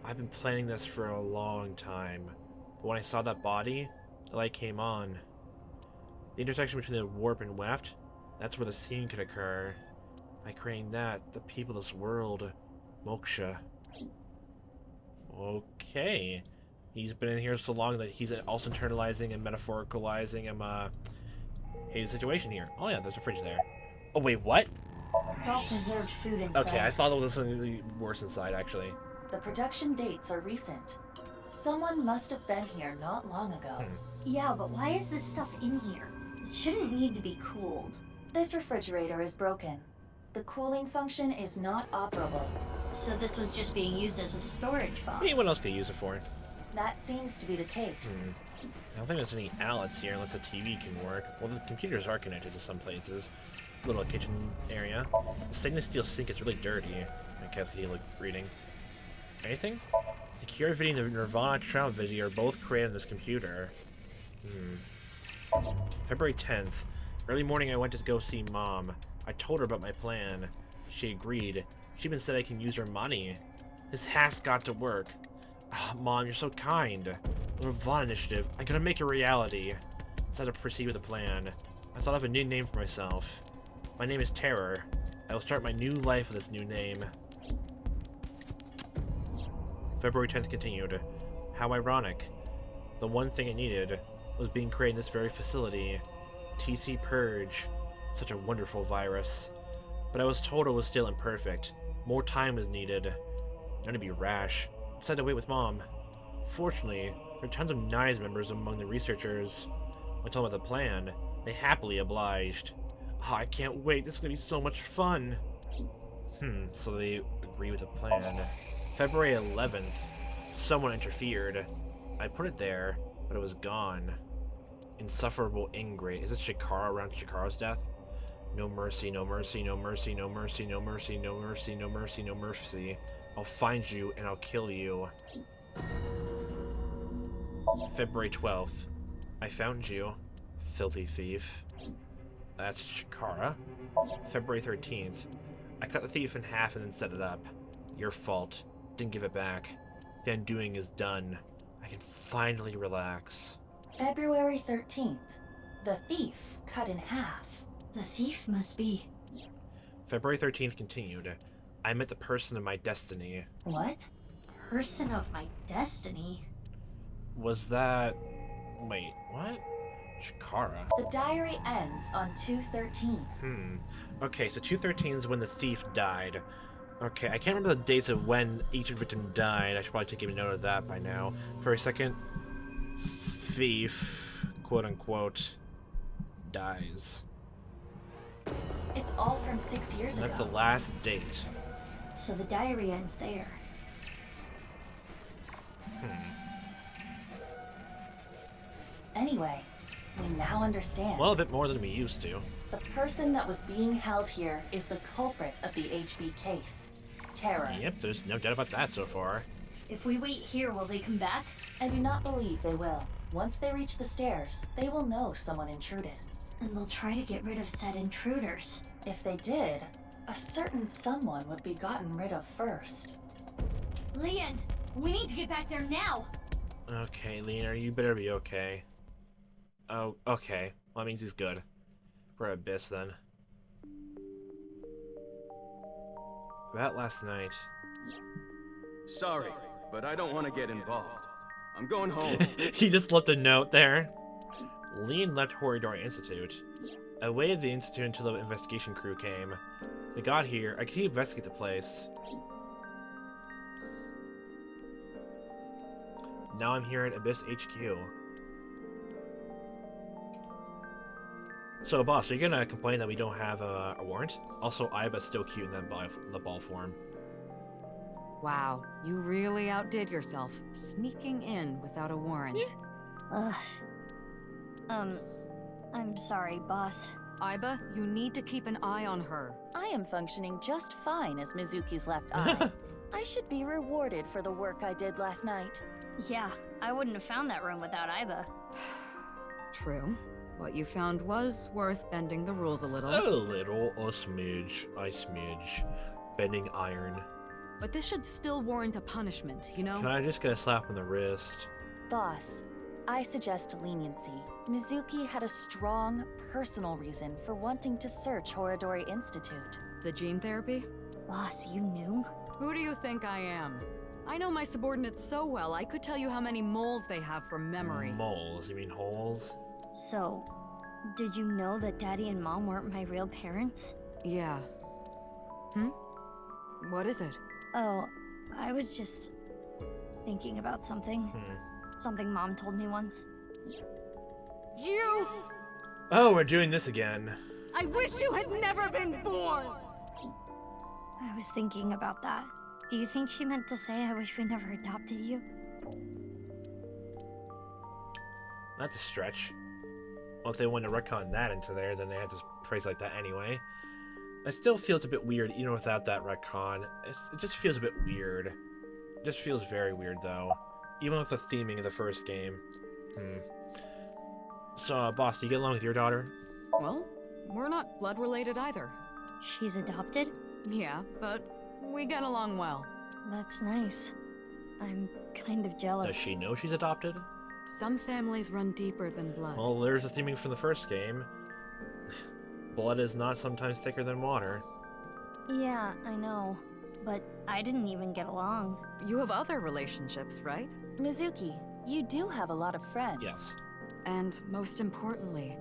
I've been planning this for a long time, but when I saw that body, the light came on. The intersection between the warp and weft, that's where the scene could occur. By creating that, the people of this world, moksha. Okay. He's been in here so long that he's also internalizing and metaphoricalizing his situation here. Oh yeah, there's a fridge there. Oh wait, what? It's all preserved food inside. Okay, I thought there was something worse inside, actually. The production dates are recent. Someone must have been here not long ago. Yeah, but why is this stuff in here? It shouldn't need to be cooled. This refrigerator is broken. The cooling function is not operable. So this was just being used as a storage box. I mean, what else could you use it for? That seems to be the case. I don't think there's any outlets here unless the TV can work. Well, the computers are connected to some places. Little kitchen area. The stainless steel sink is really dirty. Okay, that's what you look reading. Anything? The Cure video and the nirvanA trial video are both created on this computer. February 10th. Early morning I went to go see Mom. I told her about my plan. She agreed. She even said I can use her money. This has got to work. Mom, you're so kind. The nirvanA initiative. I'm gonna make it a reality. Instead of proceed with the plan, I thought of a new name for myself. My name is Terror. I will start my new life with this new name. February 10th continued. How ironic. The one thing I needed was being created in this very facility. TC Purge. Such a wonderful virus. But I was told it was still imperfect. More time was needed. Not to be rash. Decided to wait with Mom. Fortunately, there are tons of NICE members among the researchers. When I told them about the plan, they happily obliged. Oh, I can't wait. This is gonna be so much fun. So they agree with the plan. February 11th. Someone interfered. I put it there, but it was gone. Insufferable ingrate. Is this Chikara around Chikara's death? No mercy, no mercy, no mercy, no mercy, no mercy, no mercy, no mercy, no mercy. I'll find you and I'll kill you. February 12th. I found you, filthy thief. That's Chikara. February 13th. I cut the thief in half and then set it up. Your fault. Didn't give it back. The undoing is done. I can finally relax. February 13th. The thief cut in half. The thief must be... February 13th continued. I met the person of my destiny. What? Person of my destiny? Was that... Wait, what? Chikara? The diary ends on 2/13. Okay, so 2/13 is when the thief died. Okay, I can't remember the dates of when each victim died. I should probably take a note of that by now. For a second, thief, quote-unquote, dies. It's all from 6 years ago. That's the last date. So the diary ends there. Anyway, we now understand. Well, a bit more than we used to. The person that was being held here is the culprit of the HB case. Terror. Yep, there's no doubt about that so far. If we wait here, will they come back? I do not believe they will. Once they reach the stairs, they will know someone intruded. And they'll try to get rid of said intruders. If they did, a certain someone would be gotten rid of first. Leon, We need to get back there now. Okay, Lena, you better be okay. Oh, okay. Well, that means he's good. We're at Abyss then. That last night. Sorry, but I don't want to get involved. I'm going home. He just left a note there. Lean left Horridor Institute. I waited the Institute until the investigation crew came. They got here. I could investigate the place. Now I'm here at Abyss HQ. So, boss, are you gonna complain that we don't have a warrant? Also, Iba's still cute in that the ball form. Wow, you really outdid yourself, sneaking in without a warrant. Ugh. I'm sorry, boss. Iba, you need to keep an eye on her. I am functioning just fine as Mizuki's left eye. I should be rewarded for the work I did last night. Yeah, I wouldn't have found that room without Iba. True. What you found was worth bending the rules a little. A smidge, I smidge. Bending iron. But this should still warrant a punishment, you know? Can I just get a slap on the wrist? Boss, I suggest leniency. Mizuki had a strong, personal reason for wanting to search Horidori Institute. The gene therapy? Boss, you knew? Who do you think I am? I know my subordinates so well, I could tell you how many moles they have from memory. Moles? You mean holes? So, did you know that Daddy and Mom weren't my real parents? Yeah. What is it? Oh, I was just thinking about something. Something Mom told me once. You! Oh, we're doing this again. I wish you had never been born! I was thinking about that. Do you think she meant to say I wish we never adopted you? That's a stretch. Well, if they want to retcon that into there, then they have to phrase like that anyway. It still feels a bit weird, even without that retcon. It just feels a bit weird. It just feels very weird, though. Even with the theming of the first game. So, boss, do you get along with your daughter? Well, we're not blood related either. She's adopted? Yeah, but we get along well. That's nice. I'm kind of jealous. Does she know she's adopted? Some families run deeper than blood. Well, there's the theming from the first game. Blood is not sometimes thicker than water. Yeah, I know. But I didn't even get along. You have other relationships, right? Mizuki, you do have a lot of friends. Yes. And most importantly,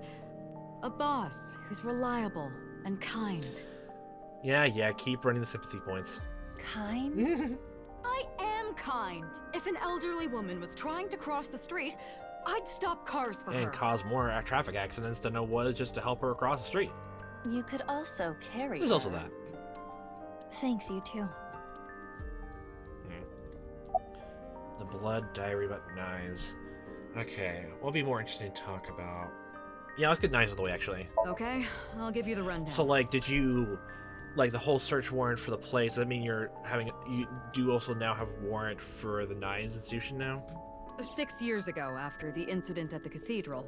a boss who's reliable and kind. Yeah, keep running the sympathy points. Kind? I am kind. If an elderly woman was trying to cross the street, I'd stop cars for her. And cause more traffic accidents than it was just to help her across the street. You could also carry There's her. also that. Thanks, you too. The blood diary about knives. Okay, what'll be more interesting to talk about? Yeah, let's get knives out of the way, actually. Okay, I'll give you the rundown. So, like, did you, like, the whole search warrant for the place, does that mean you do also now have a warrant for the knives institution now? 6 years ago, after the incident at the cathedral,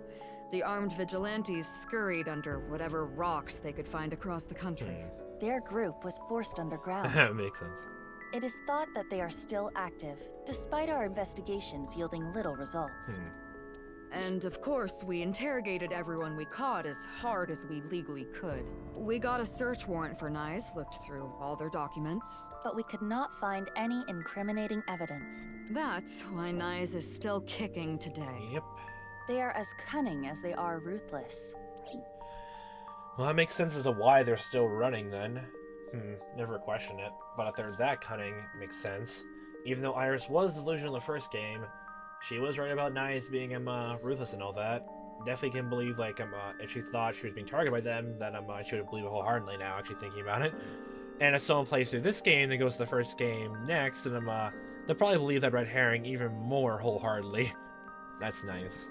the armed vigilantes scurried under whatever rocks they could find across the country. Their group was forced underground. That makes sense. It is thought that they are still active, despite our investigations yielding little results. And of course, we interrogated everyone we caught as hard as we legally could. We got a search warrant for Nyes, looked through all their documents. But we could not find any incriminating evidence. That's why Nyes is still kicking today. Yep. They are as cunning as they are ruthless. Well, that makes sense as to why they're still running, then. Never question it. But if they're that cunning, it makes sense. Even though Iris was delusional in the first game, she was right about Nyes being ruthless and all that. Definitely can believe, like, if she thought she was being targeted by them, then she would believe it wholeheartedly now, actually thinking about it. And if someone plays through this game, then goes to the first game next, then they'll probably believe that red herring even more wholeheartedly. That's nice.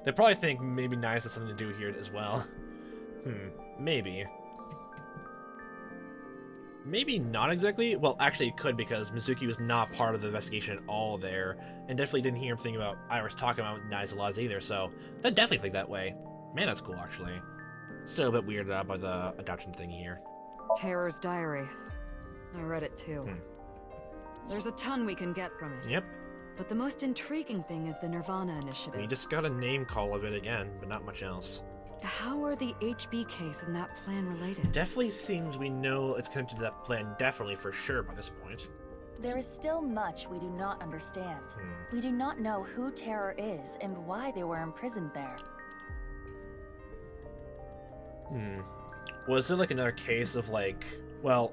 They probably think maybe Nyes has something to do here as well. Maybe. Maybe not exactly. Well, actually it could, because Mizuki was not part of the investigation at all there, and definitely didn't hear anything about Iris talking about Nyes a lot either, so they definitely think that way. Man, that's cool, actually. Still a bit weirded out by the adoption thing here. Terror's diary. I read it too. There's a ton we can get from it. Yep. But the most intriguing thing is the nirvanA initiative. We just got a name call of it again, but not much else. How are the HB case and that plan related? Definitely seems we know it's connected to that plan, definitely for sure by this point. There is still much we do not understand. We do not know who Terror is and why they were imprisoned there. Was it like another case of like, well,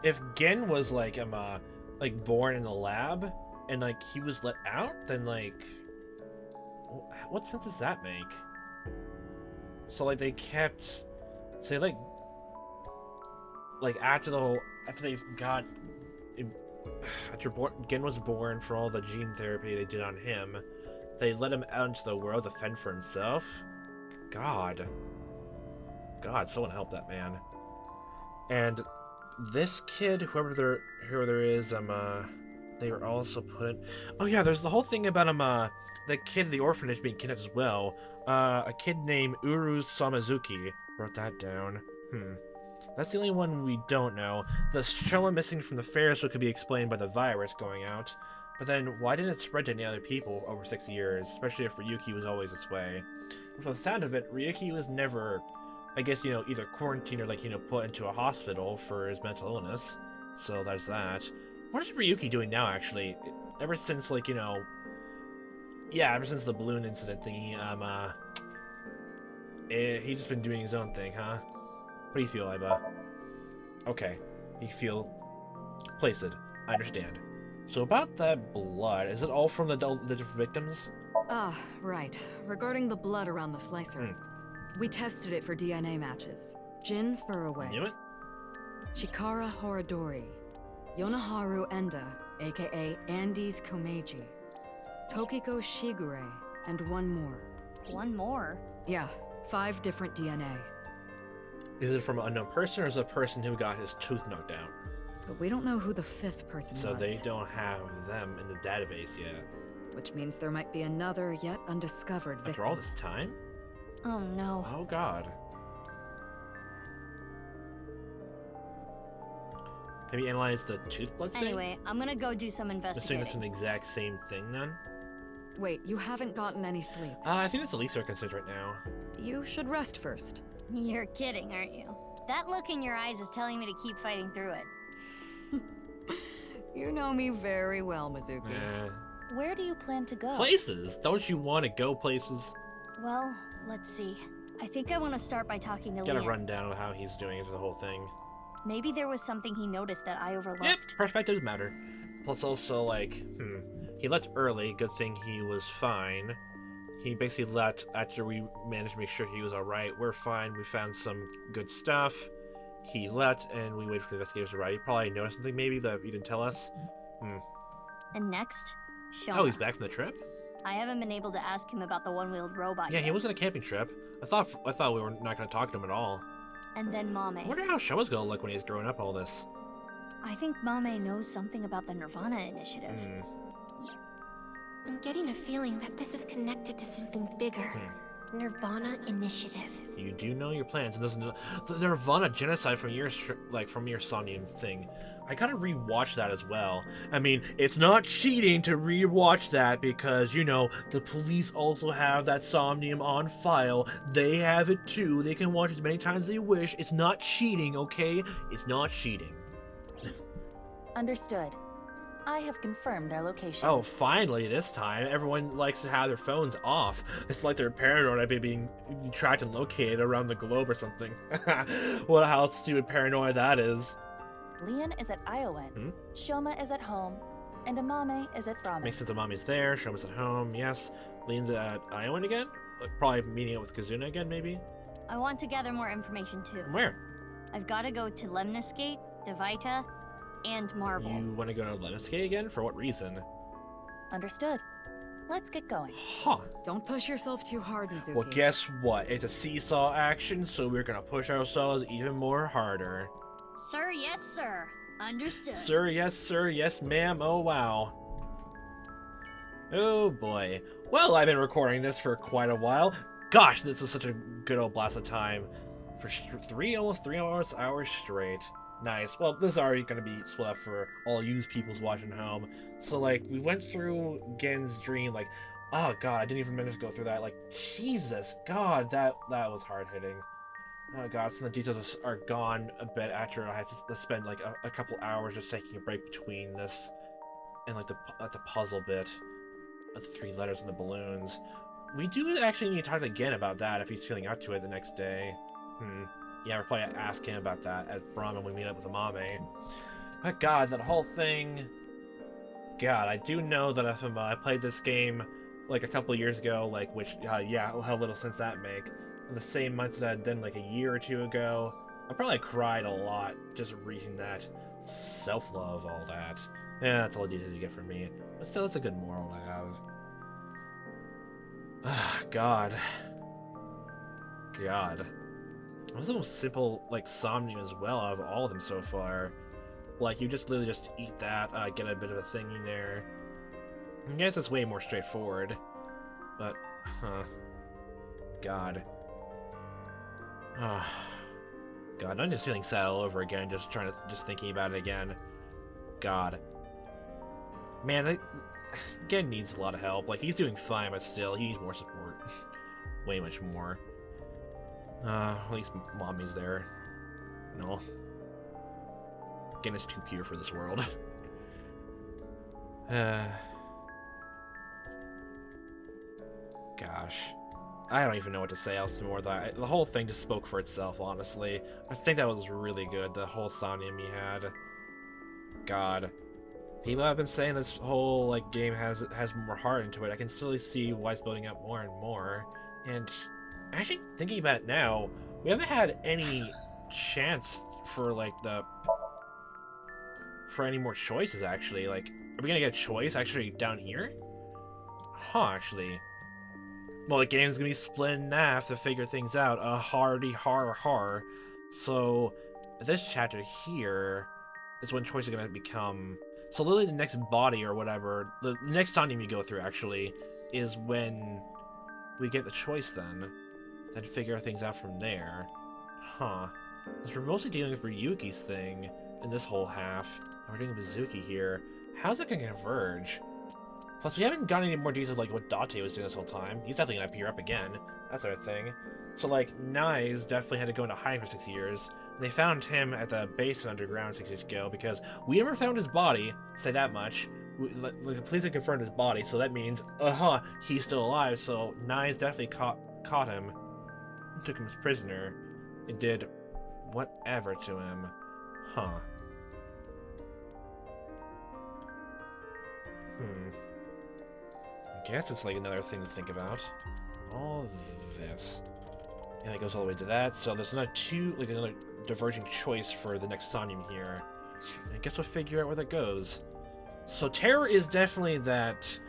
if Gen was like born in the lab and like he was let out, then like, what sense does that make? So like they kept, say like after they got, after Gen was born, for all the gene therapy they did on him, they let him out into the world to fend for himself. God, someone help that man. And this kid, whoever there is, they were also put in. Oh yeah, there's the whole thing about the kid in the orphanage being kidnapped as well. A kid named Uru Samazuki. Wrote that down. That's the only one we don't know. The Shella missing from the Ferris wheel could be explained by the virus going out. But then, why didn't it spread to any other people over 6 years? Especially if Ryuki was always this way. And for the sound of it, Ryuki was never, I guess, either quarantined or, like, put into a hospital for his mental illness. So there's that. What is Ryuki doing now, actually? Ever since, like, yeah, ever since the balloon incident thingy, he's just been doing his own thing, huh? What do you feel, Iba? Okay. You feel placid. I understand. So about that blood, is it all from the different victims? Ah, right. Regarding the blood around the slicer. We tested it for DNA matches. Jin Furraway. Knew it? Chikara Horadori. Yonaharu Enda, aka Andes Komeiji. Tokiko Shigure, and one more. One more? Yeah, 5 different DNA. Is it from an unknown person, or is it a person who got his tooth knocked out? But we don't know who the 5th person was. So they don't have them in the database yet. Which means there might be another yet undiscovered victim. After all this time? Oh no. Oh god. Have you analyzed the tooth blood stain? Anyway, I'm gonna go do some Assuming investigating. it's the exact same thing then? Wait, you haven't gotten any sleep. I think that's the least circumstance right now. You should rest first. You're kidding, aren't you? That look in your eyes is telling me to keep fighting through it. You know me very well, Mizuki. Where do you plan to go? Places! Don't you want to go places? Well, let's see. I think I want to start by talking to Get a Liam. rundown of how he's doing after the whole thing. Maybe there was something he noticed that I overlooked. Yep, perspectives matter. Plus also, like, he left early, good thing he was fine. He basically left after we managed to make sure he was alright. We're fine, we found some good stuff. He left, and we waited for the investigators to arrive. He probably noticed something maybe that you didn't tell us. And next, Shoma. Oh, he's back from the trip? I haven't been able to ask him about the one-wheeled robot Yeah, yet. he was on a camping trip. I thought we were not going to talk to him at all. And then I Mame. wonder how Shoma's going to look when he's growing up all this. I think Mame knows something about the nirvanA initiative. I'm getting a feeling that this is connected to something bigger. nirvanA initiative. You do know your plans. And doesn't the nirvanA genocide from your Somnium thing. I gotta rewatch that as well. I mean, it's not cheating to rewatch that because the police also have that Somnium on file. They have it too. They can watch it as many times as they wish. It's not cheating, okay? It's not cheating. Understood. I have confirmed their location. Oh, finally, this time. Everyone likes to have their phones off. It's like they're paranoid about being tracked and located around the globe or something. What how stupid paranoia that is. Leon is at Iowan, Shoma is at home, and Amame is at Ramen. Makes sense that Mommy's there, Shoma's at home, yes. Leon's at Iowan again? Probably meeting up with Kazuna again, maybe? I want to gather more information too. Where? I've got to go to Lemniscate, Devita, and Marble. You want to go to Lemniscate again? For what reason? Understood. Let's get going. Huh. Don't push yourself too hard, Mizuki. Well, guess what? It's a seesaw action, so we're gonna push ourselves even more harder. Sir, yes, sir. Understood. Sir, yes, ma'am. Oh, wow. Oh, boy. Well, I've been recording this for quite a while. Gosh, this is such a good old blast of time. For almost 3 hours straight. Nice. Well, this is already going to be split up for all you peoples watching home. So, like, we went through Gen's dream, like, oh god, I didn't even manage to go through that. Like, Jesus, god, that was hard-hitting. Oh god, some of the details are gone a bit after I had to spend, like, a couple hours just taking a break between this and, like, the puzzle bit of the 3 letters and the balloons. We do actually need to talk to Gen about that if he's feeling up to it the next day. Yeah, we'll probably ask him about that at Brahma when we meet up with Amame. But god, that whole thing... God, I do know that if I played this game, like, a couple years ago, like, which, yeah, how little sense that make, in the same months that I'd done, like, a year or 2 ago, I probably cried a lot just reading that. Self-love, all that. Yeah, that's all the details you get from me. But still, it's a good moral to have. Ah, God. God. That was the most simple, like, Somnium as well out of all of them so far. Like, you just literally just eat that, get a bit of a thing in there. I guess it's way more straightforward. But, God. God, I'm just feeling sad all over again, just thinking about it again. God. Man, Gen needs a lot of help. Like, he's doing fine, but still, he needs more support. Way much more. At least Mommy's there. No. Gen is too pure for this world. Gosh. I don't even know what to say else more. The whole thing just spoke for itself, honestly. I think that was really good, the whole Somnium he had. God. People have been saying this whole, like, game has more heart into it. I can still see why it's building up more and more. And actually, thinking about it now, we haven't had any chance for, like, for any more choices, actually. Like, are we gonna get a choice, actually, down here? Actually. Well, the game's gonna be split in half to figure things out. A hardy har. So, this chapter here is when choices are gonna become... So literally the next body or whatever, the next Somnium you go through, actually, is when we get the choice then. Then figure things out from there. Because we're mostly dealing with Ryuki's thing in this whole half. And we're doing Mizuki here. How's that gonna converge? Plus, we haven't gotten any more details like what Date was doing this whole time. He's definitely gonna appear up again. That sort of thing. So, like, Nai's definitely had to go into hiding for 6 years. And they found him at the basement underground 6 years ago because we never found his body. Say that much. We completely confirmed his body, so that means, he's still alive. So Nai's definitely caught him, took him as prisoner, and did whatever to him. I guess it's like another thing to think about. All this. And it goes all the way to that, so there's another another diverging choice for the next Somnium here. And I guess we'll figure out where that goes. So terror is definitely that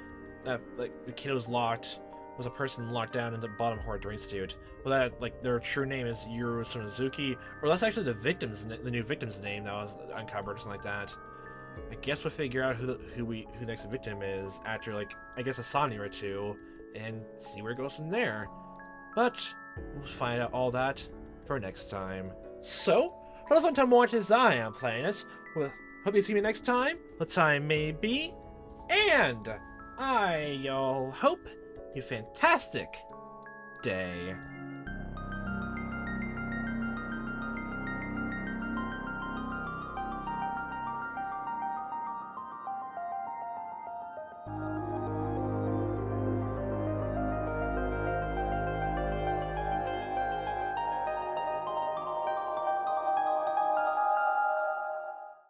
like the kid was a person locked down in the bottom Horror Institute. Well, that, like, their true name is Yuru Suzuki, or that's actually the new victim's name that was uncovered or something like that. I guess we'll figure out who the next victim is after, like, I guess a Somnium or 2, and see where it goes from there. But we'll find out all that for next time. So, have a fun time watching as I am playing it. Well, hope you see me next time. The time may be, and I hope you fantastic day.